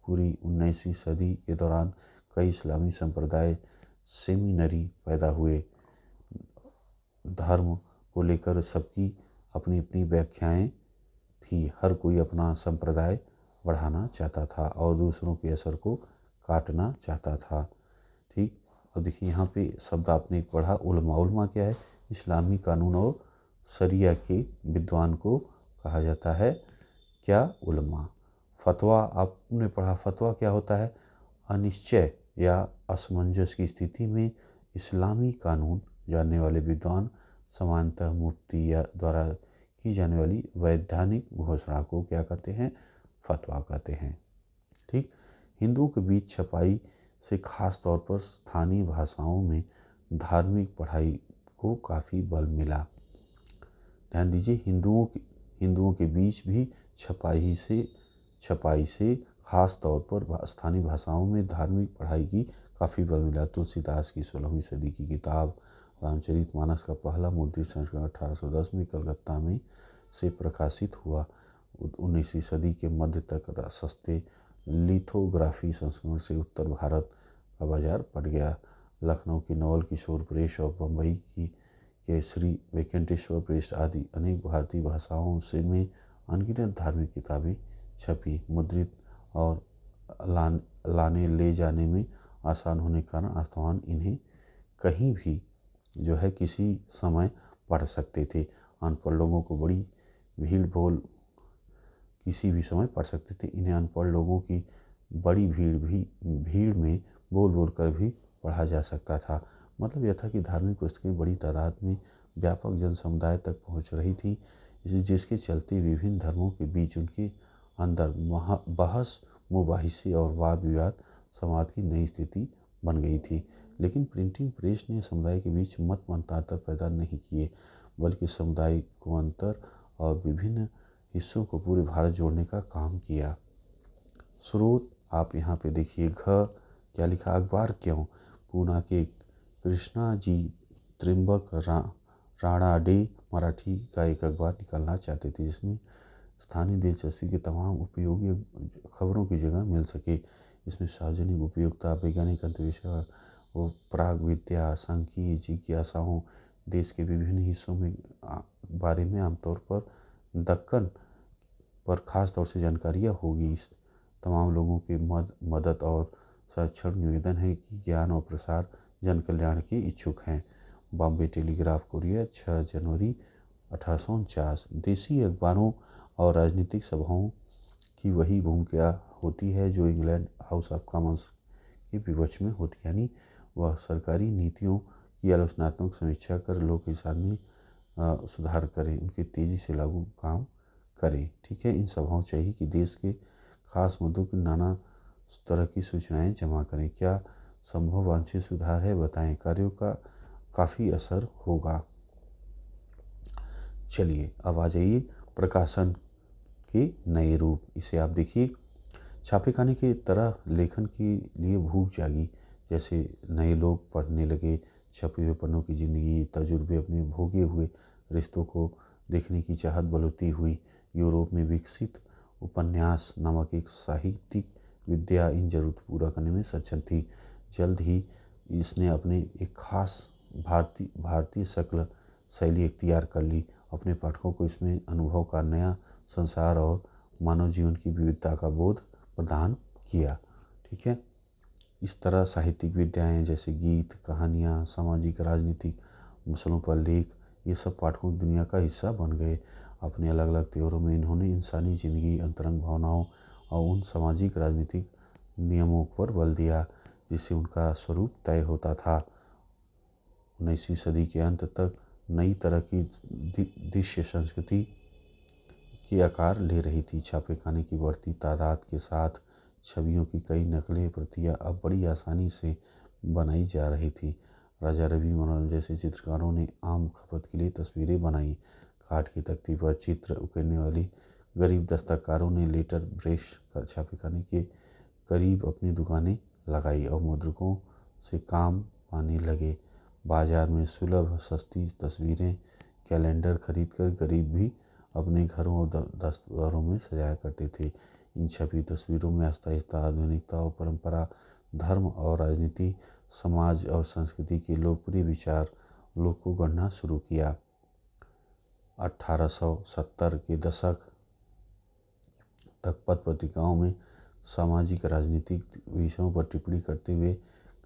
पूरी 19वीं सदी के दौरान कई इस्लामी संप्रदाय सेमिनरी पैदा हुए। धर्म को लेकर सबकी अपनी अपनी व्याख्याएं थी। हर कोई अपना संप्रदाय बढ़ाना चाहता था और दूसरों के असर को काटना चाहता था। ठीक, और देखिए यहाँ पे शब्द आपने एक पढ़ा उलमा। उलमा क्या है? इस्लामी कानून और शरिया के विद्वान को कहा जाता है क्या? उलमा। फतवा आपने पढ़ा। फतवा क्या होता है? अनिश्चय या असमंजस की स्थिति में इस्लामी कानून जानने वाले विद्वान समानतः मुफ्ती या द्वारा की जाने वाली वैधानिक घोषणा को क्या कहते हैं? फतवा कहते हैं। ठीक, हिंदुओं के बीच छपाई से खास तौर पर स्थानीय भाषाओं में धार्मिक पढ़ाई को काफ़ी बल मिला। ध्यान दीजिए, हिंदुओं के बीच भी छपाई से छपाई से खास तौर पर स्थानीय भाषाओं में धार्मिक पढ़ाई की काफ़ी बल मिला। तुलसीदास की 16वीं सदी की किताब रामचरितमानस का पहला मुद्रित संस्करण 1810 में कलकत्ता में से प्रकाशित हुआ। 19वीं सदी के मध्य तक सस्ते लिथोग्राफी संस्करण से उत्तर भारत का बाजार पड़ गया। लखनऊ की नवल किशोर प्रेस और बम्बई की के श्री वेंकटेश्वर प्रेस आदि अनेक भारतीय भाषाओं से में अनगिनत धार्मिक किताबें छपी। मुद्रित और लाने ले जाने में आसान होने के कारण आस्थावान इन्हें कहीं भी जो है किसी समय पढ़ सकते थे। अनपढ़ लोगों को बड़ी किसी भी समय पढ़ सकते थे। इन्हें अनपढ़ लोगों की बड़ी भीड़ में बोल बोल कर भी पढ़ा जा सकता था। मतलब यह था कि धार्मिक पुस्तकें बड़ी तादाद में व्यापक जन समुदाय तक पहुंच रही थी, जिसके चलते विभिन्न धर्मों के बीच उनके अंदर बहस मुबाहिसे और वाद विवाद समाज की नई स्थिति बन गई थी। लेकिन प्रिंटिंग प्रेस ने समुदाय के बीच मत मंतांतर पैदा नहीं किए, बल्कि समुदाय को अंतर और विभिन्न हिस्सों को पूरे भारत जोड़ने का काम किया। स्रोत आप यहाँ पे देखिए, क्या लिखा, अखबार क्यों। पूना के कृष्णा जी त्रिम्बक राणाडे मराठी का एक अखबार निकालना चाहते थे जिसमें स्थानीय दिलचस्पी के तमाम उपयोगी खबरों की जगह मिल सके। इसमें सार्वजनिक उपयोगिता, वैज्ञानिक अंतरिक्षण और प्राग विद्या, सांख्यिकी जिज्ञासाओं, देश के विभिन्न हिस्सों में बारे में आमतौर पर दक्कन पर खास तौर से जानकारियाँ होगी। इस तमाम लोगों के मदद और संरक्षण निवेदन है कि ज्ञान और प्रसार जन कल्याण के इच्छुक हैं। बॉम्बे टेलीग्राफ कुरियर 6 जनवरी 1849। देसी अखबारों और राजनीतिक सभाओं की वही भूमिका होती है जो इंग्लैंड हाउस ऑफ कॉमन्स के विपक्ष में होती है, यानी वह सरकारी नीतियों की आलोचनात्मक समीक्षा कर लोग के सामने सुधार करें, उनके तेज़ी से लागू काम करें। ठीक है, इन सभाओं चाहिए कि देश के खास मुद्दों की नाना तरह की सूचनाएं जमा करें। क्या संभव वांछित सुधार है बताएं, कार्यों का काफ़ी असर होगा। चलिए अब आ जाइए प्रकाशन के नए रूप। इसे आप देखिए, छापेखाने की तरह लेखन के लिए भूख जागी। जैसे नए लोग पढ़ने लगे, छपे हुए पन्नों की ज़िंदगी, तजुर्बे, अपने भोगे हुए रिश्तों को देखने की चाहत बलुती हुई। यूरोप में विकसित उपन्यास नामक एक साहित्यिक विद्या इन जरूरत पूरा करने में सक्षम थी। जल्द ही इसने अपने एक खास भारतीय शक्ल शैली इख्तियार कर ली। अपने पाठकों को इसमें अनुभव का नया संसार और मानव जीवन की विविधता का बोध प्रदान किया। ठीक है, इस तरह साहित्यिक विद्याएं जैसे गीत, कहानियाँ, सामाजिक राजनीतिक मसलों पर लेख, ये सब पाठकों की दुनिया का हिस्सा बन गए। अपने अलग अलग त्योहारों में इन्होंने इंसानी जिंदगी, अंतरंग भावनाओं और उन सामाजिक राजनीतिक नियमों पर बल दिया जिससे उनका स्वरूप तय होता था। 19वीं सदी के अंत तक नई तरह की दृश्य संस्कृति की आकार ले रही थी। छापेखाने की बढ़ती तादाद के साथ छवियों की कई नकलें प्रतियां अब बड़ी आसानी से बनाई जा रही थी। राजा रवि मनोरंजन जैसे चित्रकारों ने आम खपत के लिए तस्वीरें बनाई। काठ की तख्ती पर चित्र उकेरने वाली गरीब दस्तकारों ने लेटर ब्रेश छापेखाने के करीब अपनी दुकानें लगाई और मुद्रकों से काम पाने लगे। बाजार में सुलभ सस्ती तस्वीरें, कैलेंडर खरीदकर गरीब भी अपने घरों और दफ्तरों में सजाया करते थे। इन छपी तस्वीरों में आस्था, आधुनिकता और परंपरा, धर्म और राजनीति, समाज और संस्कृति के लोकप्रिय विचार लोग को गढ़ना शुरू किया। 1870 के दशक तक पत्र पत्रिकाओं में सामाजिक राजनीतिक विषयों पर टिप्पणी करते हुए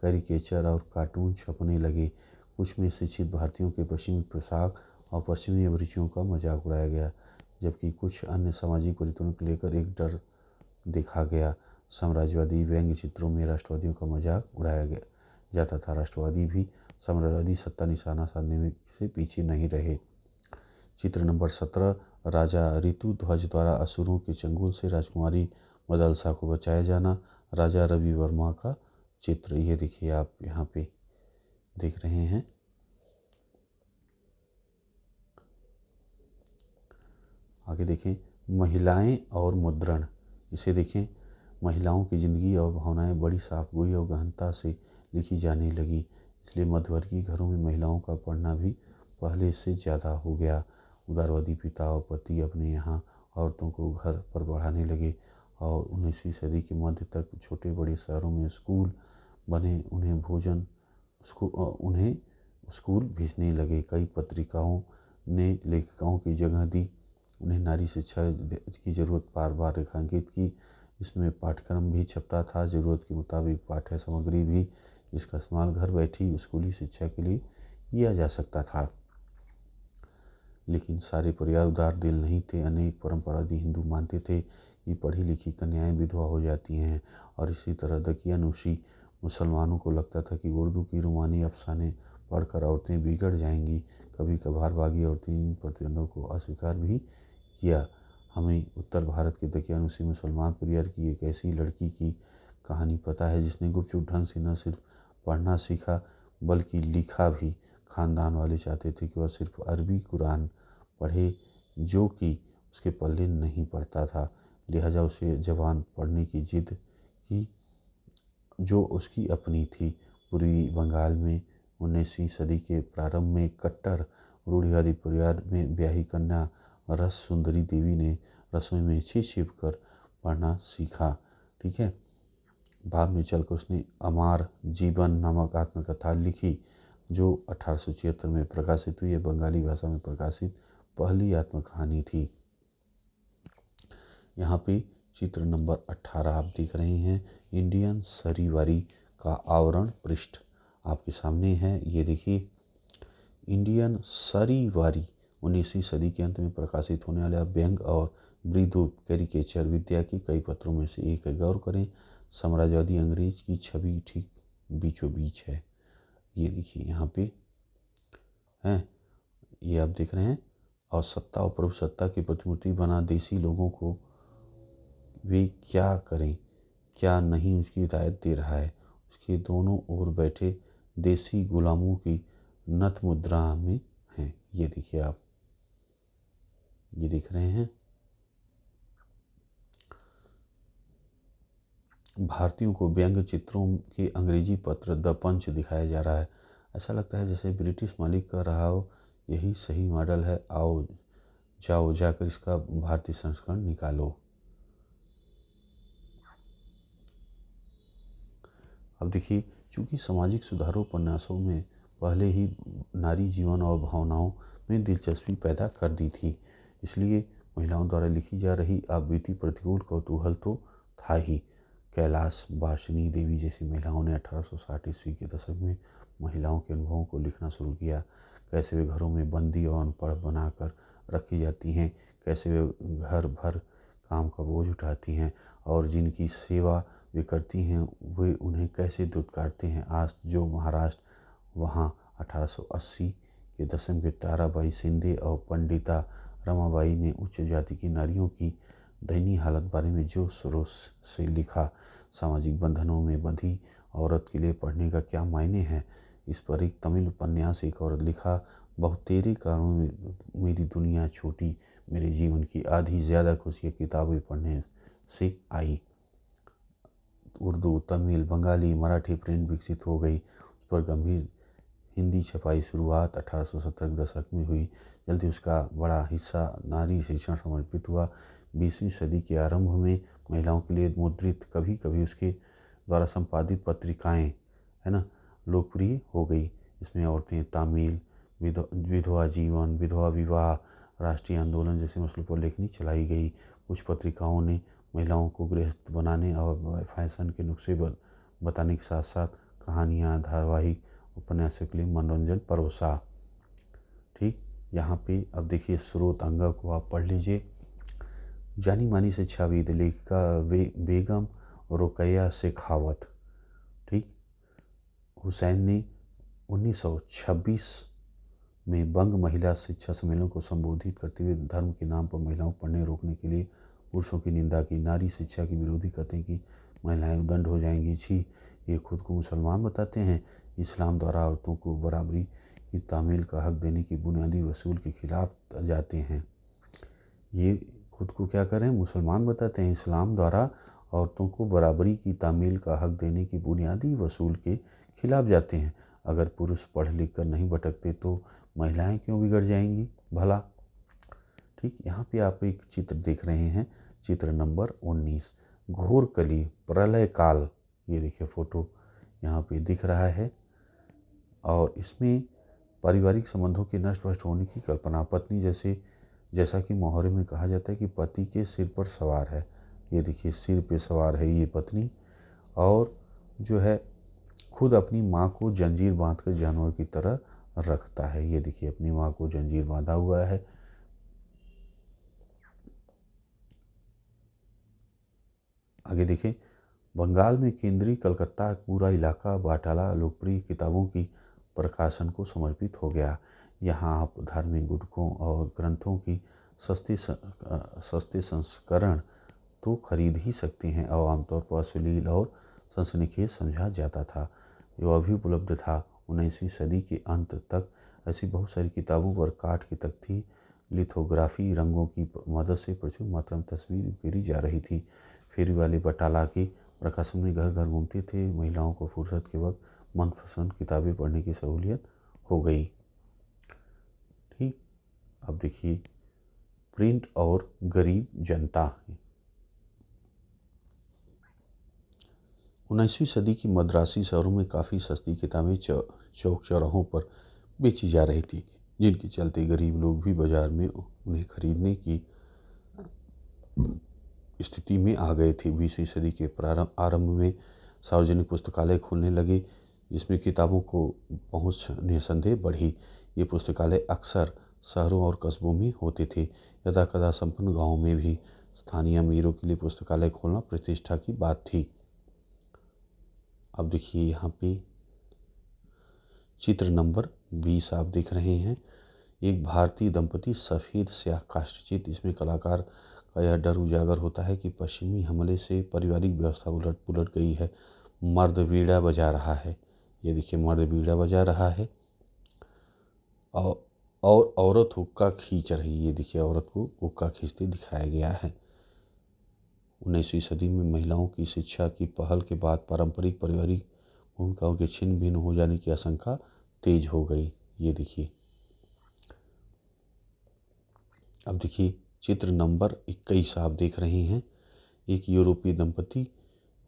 कैरिकेचर और कार्टून छपने लगे। कुछ में शिक्षित भारतीयों के पश्चिमी पोशाक और पश्चिमी अभिरुचियों का मजाक उड़ाया गया, जबकि कुछ अन्य सामाजिक परिवर्तनों को लेकर एक डर देखा गया। साम्राज्यवादी व्यंग्य चित्रों में राष्ट्रवादियों का मजाक उड़ाया जाता था। राष्ट्रवादी भी साम्राज्यवादी सत्ता निशाना साधने से पीछे नहीं रहे। चित्र नंबर 17, राजा ऋतुध्वज द्वारा असुरों के चंगुल से राजकुमारी मदलसा को बचाया जाना। राजा रवि वर्मा का चित्र, ये देखिए आप यहाँ पे देख रहे हैं। आगे देखें, महिलाएं और मुद्रण। इसे देखें, महिलाओं की ज़िंदगी और भावनाएं बड़ी साफगोई और गहनता से लिखी जाने लगी, इसलिए मध्यवर्गीय घरों में महिलाओं का पढ़ना भी पहले से ज़्यादा हो गया। उदारवादी पिता और पति अपने यहाँ औरतों को घर पर बढ़ाने लगे और 19वीं सदी के मध्य तक छोटे बड़े शहरों में स्कूल बने, उन्हें स्कूल भेजने लगे। कई पत्रिकाओं ने लेखिकाओं की जगह दी, उन्हें नारी शिक्षा की ज़रूरत बार बार रेखांकित की। इसमें पाठ्यक्रम भी छपता था, ज़रूरत के मुताबिक पाठ्य सामग्री भी, जिसका इस्तेमाल घर बैठी स्कूली शिक्षा के लिए किया जा सकता था। लेकिन सारे परिवार उदार दिल नहीं थे। अनेक परंपरावादी हिंदू मानते थे कि पढ़ी लिखी कन्याएं विधवा हो जाती हैं, और इसी तरह दकियानूसी मुसलमानों को लगता था कि उर्दू की रूमानी अफसाने पढ़कर औरतें बिगड़ जाएंगी। कभी कभार बागी औरतें इन प्रतिबंधों को अस्वीकार भी किया। हमें उत्तर भारत के दकियानूसी मुसलमान परिवार की एक ऐसी लड़की की कहानी पता है जिसने गुपचुप ढंग से न सिर्फ पढ़ना सीखा बल्कि लिखा भी। ख़ानदान वाले चाहते थे कि वह सिर्फ अरबी कुरान पढ़े, जो कि उसके पल्ले नहीं पड़ता था। लिहाजा उसे ज़बान पढ़ने की जिद की जो उसकी अपनी थी। पूर्वी बंगाल में 19वीं सदी के प्रारंभ में कट्टर रूढ़िवादी परिवार में ब्याही कन्या रस सुंदरी देवी ने रसोई में छिप कर पढ़ना सीखा। ठीक है, बाद में चलकर उसने अमार जीवन नामक आत्मकथा लिखी, जो 1876 में प्रकाशित हुई। बंगाली भाषा में प्रकाशित पहली आत्मकहानी थी। यहाँ पे चित्र नंबर 18 आप देख रहे हैं। इंडियन सरीवारी का आवरण पृष्ठ आपके सामने है। ये देखिए, इंडियन सरीवारी 19वीं सदी के अंत में प्रकाशित होने वाला व्यंग और वृद्धोप कैरिकेचर विद्या के कई पत्रों में से एक है। गौर करें, साम्राज्यवादी अंग्रेज की छवि ठीक बीचों बीच है। ये देखिए यहाँ पे हैं, ये आप देख रहे हैं। और सत्ता और प्रभुसत्ता की प्रतिमूर्ति बना देसी लोगों को वे क्या करें क्या नहीं उसकी हिदायत दे रहा है। उसके दोनों ओर बैठे देसी गुलामों की नत मुद्रा में हैं। ये देखिए, आप ये देख रहे हैं। भारतीयों को व्यंग्य चित्रों के अंग्रेजी पत्र द पंच दिखाया जा रहा है। ऐसा लगता है जैसे ब्रिटिश मालिक कह रहा हो, यही सही मॉडल है, आओ जाओ जाकर इसका भारतीय संस्करण निकालो। अब देखिए, चूँकि सामाजिक सुधारों उपन्यासों में पहले ही नारी जीवन और भावनाओं में दिलचस्पी पैदा कर दी थी, इसलिए महिलाओं द्वारा लिखी जा रही आप बीती प्रतिकूल कौतूहल तो था ही। कैलाश वासिनी देवी जैसी महिलाओं ने 1860 ईस्वी के दशक में महिलाओं के अनुभवों को लिखना शुरू किया। कैसे वे घरों में बंदी और अनपढ़ बनाकर रखी जाती हैं, कैसे वे घर भर काम का बोझ उठाती हैं, और जिनकी सेवा वे करती हैं वे उन्हें कैसे दुत्कारते हैं। आज जो महाराष्ट्र, वहाँ 1880 के दशक के ताराबाई शिंदे और पंडिता रमाबाई ने उच्च जाति की नारियों की दयनीय हालत बारे में जो रोष से लिखा। सामाजिक बंधनों में बंधी औरत के लिए पढ़ने का क्या मायने है, इस पर एक तमिल उपन्यास एक और लिखा। बहुत तेरे कारणों में मेरी दुनिया छोटी, मेरे जीवन की आधी ज़्यादा खुशियाँ किताबें पढ़ने से आई। उर्दू, तमिल, बंगाली, मराठी प्रिंट विकसित हो गई। उस पर गंभीर हिंदी छपाई शुरुआत 1870 के दशक में हुई। जल्दी उसका बड़ा हिस्सा नारी शिक्षण समर्पित हुआ। 20वीं सदी के आरंभ में महिलाओं के लिए मुद्रित, कभी कभी उसके द्वारा संपादित पत्रिकाएं, है ना, लोकप्रिय हो गई। इसमें औरतें, तामील, विधवा जीवन, विधवा विवाह, राष्ट्रीय आंदोलन जैसे मसलों पर लेखनी चलाई गई। कुछ पत्रिकाओं ने महिलाओं को गृहस्थ बनाने और फैशन के नुस्खे बताने के साथ साथ कहानियाँ, धारावाहिक, उपन्यासों के लिए मनोरंजन परोसा। ठीक, यहाँ पे अब देखिए स्रोत अंगा को आप पढ़ लीजिए। जानी मानी शिक्षाविद लेखिका बेगम रुकैया शेखावत, ठीक, हुसैन ने 1926 में बंग महिला शिक्षा सम्मेलन को संबोधित करते हुए धर्म के नाम पर महिलाओं को पढ़ने रोकने के लिए पुरुषों की निंदा की। नारी शिक्षा की विरोधी कहते हैं कि महिलाएं उद्दंड हो जाएंगी। छी, ये खुद को मुसलमान बताते हैं। इस्लाम द्वारा औरतों को बराबरी की तामील का हक देने की बुनियादी वसूल के खिलाफ जाते हैं। ये खुद को क्या करें, मुसलमान बताते हैं। इस्लाम द्वारा औरतों को बराबरी की तामील का हक देने की बुनियादी वसूल के खिलाफ जाते हैं। अगर पुरुष पढ़ लिख कर नहीं भटकते तो महिलाएं क्यों बिगड़ जाएंगी भला। ठीक, यहाँ पे आप एक चित्र देख रहे हैं, चित्र नंबर 19, घोर कली प्रलय काल। ये देखिए फोटो यहाँ पे दिख रहा है और इसमें पारिवारिक संबंधों के नष्ट भ्रष्ट होने की कल्पना। पत्नी जैसा कि मुहावरे में कहा जाता है कि पति के सिर पर सवार है। ये देखिए सिर पे सवार है ये पत्नी, और जो है खुद अपनी माँ को जंजीर बांध कर जानवर की तरह रखता है। ये देखिए अपनी माँ को जंजीर बांधा हुआ है। आगे देखें, बंगाल में केंद्रीय कलकत्ता पूरा इलाका बाटाला लोकप्रिय किताबों की प्रकाशन को समर्पित हो गया। यहाँ आप धार्मिक गुटकों और ग्रंथों की सस्ते संस्करण तो खरीद ही सकते हैं और आमतौर पर अश्लील और सनसनीखेज समझा जाता था। यह भी उपलब्ध था। 19वीं सदी के अंत तक ऐसी बहुत सारी किताबों पर काठ की तख्ती, लिथोग्राफी, रंगों की मदद से प्रचुर मात्रा में तस्वीर उकेरी जा रही थी। फेरी वाले बटाला के प्रकाशन में घर घर घूमते थे। महिलाओं को फुर्सत के वक्त मनपसंद किताबें पढ़ने की सहूलियत हो गई। ठीक, अब देखिए प्रिंट और गरीब जनता। 19वीं सदी की मद्रासी शहरों में काफ़ी सस्ती किताबें चौक चौराहों पर बेची जा रही थी, जिनके चलते गरीब लोग भी बाजार में उन्हें खरीदने की स्थिति में आ गए थे। 20वीं सदी के आरंभ में सार्वजनिक पुस्तकालय खुलने लगे, जिसमें किताबों को पहुंच निसंदेह बढ़ी। ये पुस्तकालय अक्सर शहरों और कस्बों में होते थे। यदा कदा संपन्न गाँवों में भी स्थानीय अमीरों के लिए पुस्तकालय खोलना प्रतिष्ठा की बात थी। अब देखिए यहाँ पे चित्र नंबर 20 आप देख रहे हैं। एक भारतीय दंपति सफ़ेद स्याह काष्ठचित्र। इसमें कलाकार का यह डर उजागर होता है कि पश्चिमी हमले से पारिवारिक व्यवस्था उलट पुलट गई है। मर्द बीड़ा बजा रहा है। ये देखिए मर्द बीड़ा बजा रहा है और औरत हुक्का खींच रही है। ये देखिए औरत को हुक्का खींचते दिखाया गया है। 19वीं सदी में महिलाओं की शिक्षा की पहल के बाद पारंपरिक पारिवारिक भूमिकाओं के छिन्न भिन्न हो जाने की आशंका तेज हो गई। ये देखिए, अब देखिए चित्र नंबर 21 आप देख रहे हैं। एक यूरोपीय दंपति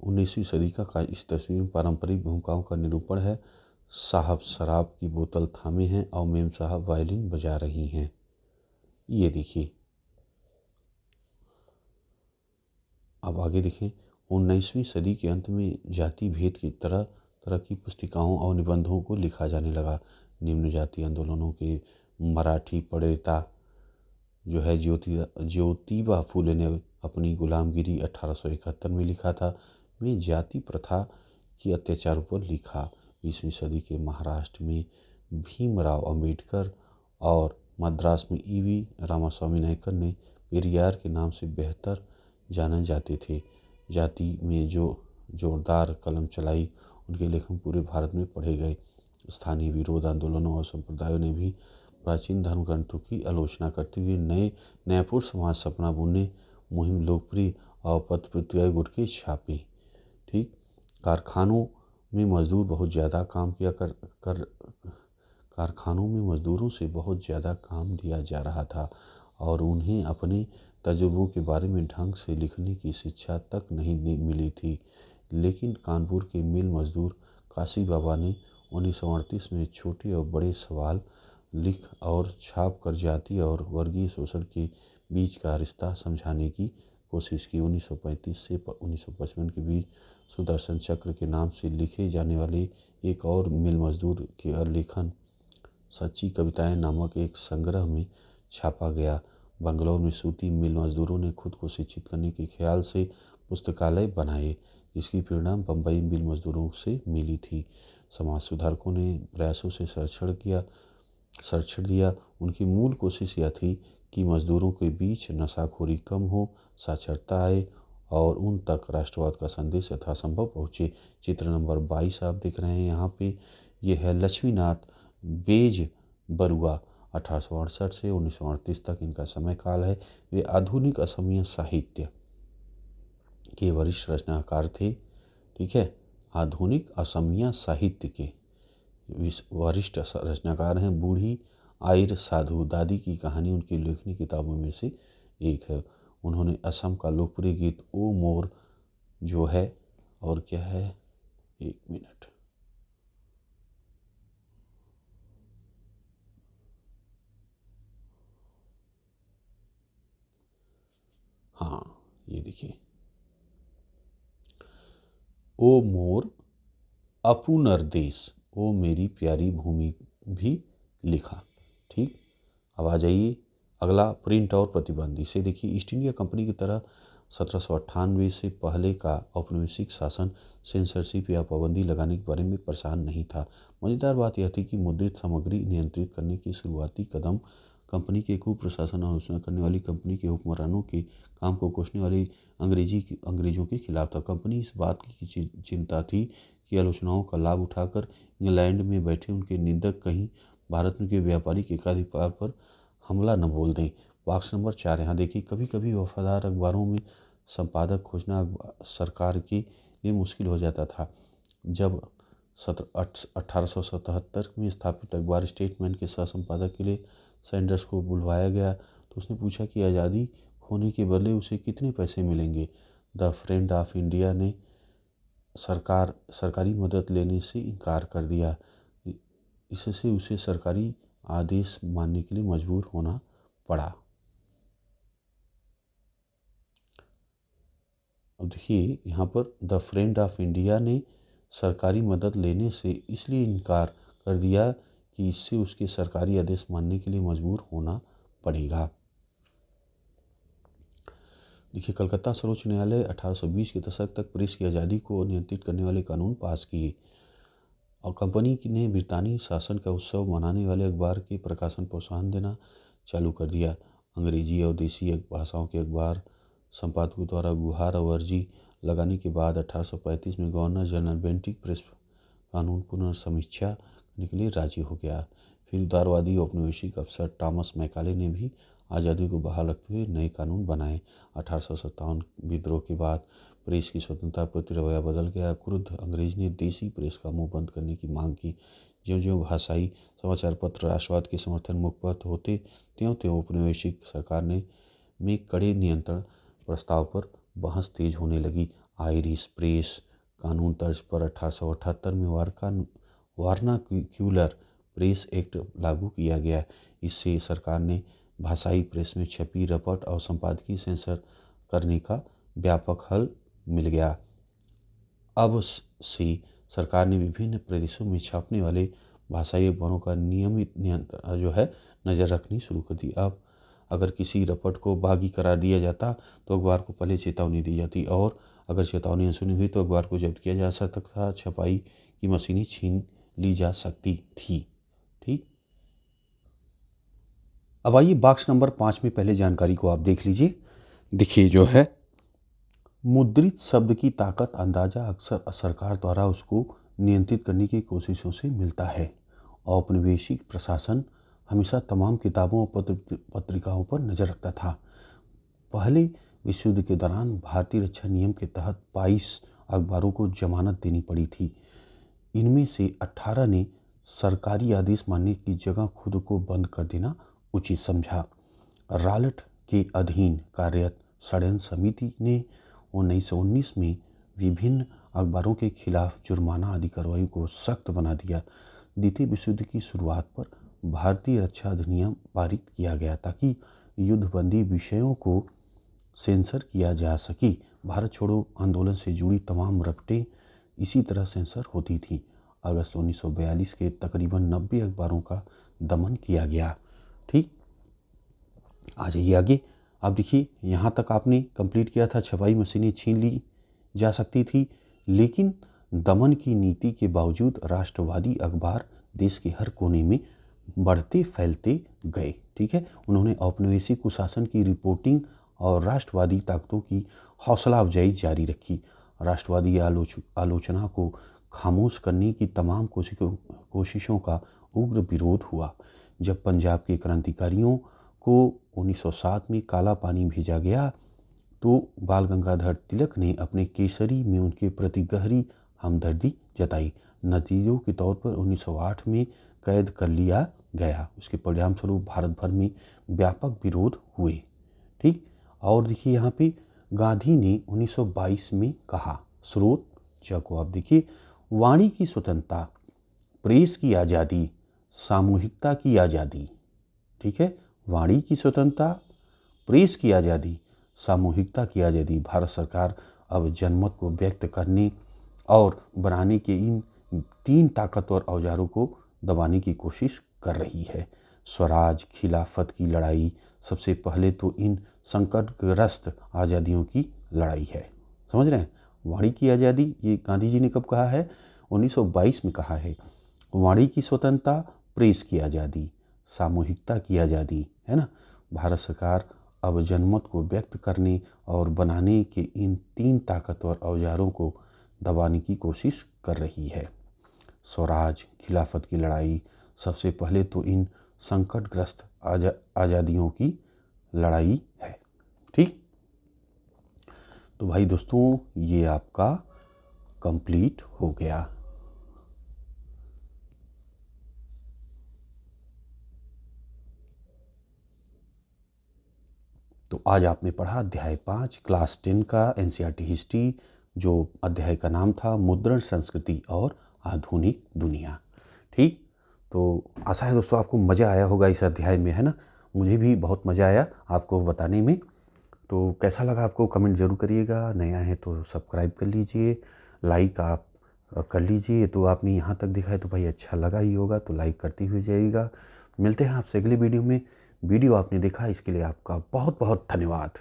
19वीं सदी का इस तस्वीर में पारंपरिक भूमिकाओं का निरूपण है। साहब शराब की बोतल थामे हैं और मेम साहब वायलिन बजा रही हैं। ये देखिए, अब आगे देखें। 19वीं सदी के अंत में जाति भेद की तरह तरह की पुस्तिकाओं और निबंधों को लिखा जाने लगा। निम्न जाति आंदोलनों के मराठी प्रणेता जो है ज्योतिबा फूले ने अपनी गुलामगिरी 1871 में लिखा था। में जाति प्रथा की अत्याचारों पर लिखा। 20वीं सदी के महाराष्ट्र में भीमराव अंबेडकर और मद्रास में ईवी रामास्वामी नायकर ने पेरियार के नाम से बेहतर जाने जाते थे। जाति में जो जोरदार कलम चलाई, उनके लेखन पूरे भारत में पढ़े गए। स्थानीय विरोध आंदोलनों और संप्रदायों ने भी प्राचीन धर्म ग्रंथों की आलोचना करते हुए नए न्यायपूर्ण समाज सपना बुनने मुहिम लोकप्रिय और पत्र-पत्रिकाएं गुटके छापे। ठीक, कारखानों में मजदूर बहुत ज़्यादा काम किया कर कारखानों में मजदूरों से बहुत ज़्यादा काम दिया जा रहा था और उन्हें अपने तजुर्बों के बारे में ढंग से लिखने की शिक्षा तक नहीं मिली थी। लेकिन कानपुर के मिल मजदूर काशी बाबा ने 1938 में छोटे और बड़े सवाल लिख और छाप कर जाति और वर्गीय शोषण के बीच का रिश्ता समझाने की कोशिश की। 1935 से 1955 के बीच सुदर्शन चक्र के नाम से लिखे जाने वाले एक और मिल मजदूर के लेखन सच्ची कविताएं नामक एक संग्रह में छापा गया। बंगलौर में सूती मिल मजदूरों ने खुद को शिक्षित करने के ख्याल से पुस्तकालय बनाए, जिसकी प्रेरणा बम्बई मिल मजदूरों से मिली थी। समाज सुधारकों ने प्रयासों से संरक्षण दिया। उनकी मूल कोशिश यह थी कि मजदूरों के बीच नशाखोरी कम हो, साक्षरता आए और उन तक राष्ट्रवाद का संदेश यथासंभव पहुँचे। चित्र नंबर 22 आप देख रहे हैं यहाँ पे। ये है लक्ष्मीनाथ बेज बरुआ 1868 से 1938 तक इनका समय काल है। वे आधुनिक असमिया साहित्य के वरिष्ठ रचनाकार थे। ठीक है, आधुनिक असमिया साहित्य के वरिष्ठ रचनाकार हैं। बूढ़ी आयर साधु दादी की कहानी उनकी लेखनी किताबों में से एक है। उन्होंने असम का लोकप्रिय गीत ओ मोर जो है, और क्या है, एक मिनट, हाँ ये देखिए, ओ मोर अपुनर देश, ओ मेरी प्यारी भूमि भी लिखा। ठीक, अब आ जाइए अगला, प्रिंट और प्रतिबंध। इसे देखिए, ईस्ट इंडिया कंपनी की तरह 1798 से पहले का औपनिवेशिक शासन सेंसरशिप या पाबंदी लगाने के बारे में परेशान नहीं था। मज़ेदार बात यह थी कि मुद्रित सामग्री नियंत्रित करने के शुरुआती कदम कंपनी के कुप्रशासन आलोचना करने वाली कंपनी के हुक्मरानों के काम को कोसने वाली अंग्रेजों के खिलाफ था। कंपनी इस बात की चिंता थी कि आलोचनाओं का लाभ उठाकर इंग्लैंड में बैठे उनके निंदक कहीं भारत के व्यापारी के एकाधिकार पर हमला न बोल दें। बॉक्स नंबर 4 यहाँ देखिए, कभी कभी वफादार अखबारों में संपादक खोजना सरकार के लिए मुश्किल हो जाता था। जब 1877 में स्थापित अखबार स्टेटमेंट के सह संपादक के लिए सैंडर्स को बुलवाया गया तो उसने पूछा कि आज़ादी खोने के बदले उसे कितने पैसे मिलेंगे। द फ्रेंड ऑफ इंडिया ने सरकारी मदद लेने से इनकार कर दिया। इससे उसे सरकारी आदेश मानने के लिए मजबूर होना पड़ा। अब देखिए यहाँ पर, द फ्रेंड ऑफ इंडिया ने सरकारी मदद लेने से इसलिए इनकार कर दिया कि इससे उसके सरकारी आदेश मानने के लिए मजबूर होना पड़ेगा। देखिए, कलकत्ता सर्वोच्च न्यायालय 1820 के दशक तक प्रेस की आज़ादी को नियंत्रित करने वाले कानून पास किए और कंपनी ने ब्रितानी शासन का उत्सव मनाने वाले अखबार के प्रकाशन प्रोत्साहन देना चालू कर दिया। अंग्रेजी और देसी भाषाओं के अखबार संपादकों द्वारा गुहार और अर्जी लगाने के बाद 1835 में गवर्नर जनरल बेंटिक प्रेस कानून पुनर्समीक्षा करने के लिए राजी हो गया। फिर उदारवादी औपनिवेशिक अफसर टॉमस मैकाले ने भी आज़ादी को बहाल रखते हुए नए कानून बनाए। 1857 विद्रोह के बाद प्रेस की स्वतंत्रता प्रति रवैया बदल गया। क्रुद्ध अंग्रेज ने देसी प्रेस का मुंह बंद करने की मांग की। ज्यों ज्यों भाषाई समाचार पत्र राष्ट्रवाद के समर्थन मुखपत्र होते त्यों त्यों औपनिवेशिक सरकार में कड़े नियंत्रण प्रस्ताव पर बहस तेज होने लगी। आयरिश प्रेस कानून तर्ज पर 1878 में वार्नाक्यूलर प्रेस एक्ट लागू किया गया। इससे सरकार ने भाषाई प्रेस में छपी रपट और संपादकीय सेंसर करने का व्यापक हल मिल गया। अब से सरकार ने विभिन्न प्रदेशों में छापने वाले भाषाई अखबारों का नियमित नियंत्रण जो है नज़र रखनी शुरू कर दी। अब अगर किसी रपट को बागी करार दिया जाता तो अखबार को पहले चेतावनी दी जाती और अगर चेतावनी अनसुनी हुई तो अखबार को जब्त किया जा सकता था, छपाई की मशीनें छीन ली जा सकती थी। ठीक, अब आइए बॉक्स नंबर 5 में पहले जानकारी को आप देख लीजिए। देखिए जो है, मुद्रित शब्द की ताकत अंदाजा अक्सर सरकार द्वारा उसको नियंत्रित करने की कोशिशों से मिलता है। औपनिवेशिक प्रशासन हमेशा तमाम किताबों और पत्रिकाओं पर नज़र रखता था। पहले विश्व युद्ध के दौरान भारतीय रक्षा नियम के तहत 22 अखबारों को जमानत देनी पड़ी थी। इनमें से 18 ने सरकारी आदेश मानने की जगह खुद को बंद कर देना उचित समझा। रॉलेट के अधीन कार्यरत षड्यंत्र समिति ने 1919 में विभिन्न अखबारों के खिलाफ जुर्माना आदि कार्रवाई को सख्त बना दिया। द्वितीय विश्व युद्ध की शुरुआत पर भारतीय रक्षा अधिनियम पारित किया गया ताकि युद्धबंदी विषयों को सेंसर किया जा सके। भारत छोड़ो आंदोलन से जुड़ी तमाम रपटें इसी तरह सेंसर होती थी। अगस्त 1942 के तकरीबन 90 अखबारों का दमन किया गया। ठीक, आ जाइए आगे। अब देखिए, यहाँ तक आपने कंप्लीट किया था, छपाई मशीनें छीन ली जा सकती थी, लेकिन दमन की नीति के बावजूद राष्ट्रवादी अखबार देश के हर कोने में बढ़ते फैलते गए। ठीक है, उन्होंने औपनिवेशिक कुशासन की रिपोर्टिंग और राष्ट्रवादी ताकतों की हौसला अफजाई जारी रखी। राष्ट्रवादी आलोचना को खामोश करने की तमाम कोशिशों का उग्र विरोध हुआ। जब पंजाब के क्रांतिकारियों को 1907 में काला पानी भेजा गया तो बाल गंगाधर तिलक ने अपने केसरी में उनके प्रति गहरी हमदर्दी जताई। नतीजों के तौर पर 1908 में कैद कर लिया गया। उसके परिणाम स्वरूप भारत भर में व्यापक विरोध हुए। ठीक, और देखिए यहाँ पे गांधी ने 1922 में कहा, स्रोत को आप देखिए, वाणी की स्वतंत्रता, प्रेस की आज़ादी, सामूहिकता की आज़ादी। ठीक है, वाणी की स्वतंत्रता, प्रेस की आज़ादी, सामूहिकता की आज़ादी। भारत सरकार अब जनमत को व्यक्त करने और बनाने के इन 3 ताकतवर औजारों को दबाने की कोशिश कर रही है। स्वराज, खिलाफत की लड़ाई, सबसे पहले तो इन संकटग्रस्त आज़ादियों की लड़ाई है। समझ रहे हैं, वाणी की आज़ादी, ये गांधी जी ने कब कहा है? 1922 में कहा है। वाणी की स्वतंत्रता, प्रेस की आज़ादी, सामूहिकता की आज़ादी, है ना। भारत सरकार अब जनमत को व्यक्त करने और बनाने के इन 3 ताकतवर औजारों को दबाने की कोशिश कर रही है। स्वराज, खिलाफत की लड़ाई, सबसे पहले तो इन संकटग्रस्त आज़ादियों की लड़ाई है। ठीक, तो भाई दोस्तों, ये आपका कंप्लीट हो गया। तो आज आपने पढ़ा अध्याय 5 क्लास 10 का एनसीईआरटी हिस्ट्री, जो अध्याय का नाम था मुद्रण संस्कृति और आधुनिक दुनिया। ठीक, तो आशा है दोस्तों आपको मज़ा आया होगा इस अध्याय में, है ना। मुझे भी बहुत मज़ा आया आपको बताने में। तो कैसा लगा आपको कमेंट ज़रूर करिएगा। नया है तो सब्सक्राइब कर लीजिए, लाइक आप कर लीजिए। तो आपने यहाँ तक देखा है तो भाई अच्छा लगा ही होगा, तो लाइक करते हुए जाइएगा। मिलते हैं आपसे अगली वीडियो में। वीडियो आपने देखा इसके लिए आपका बहुत बहुत धन्यवाद।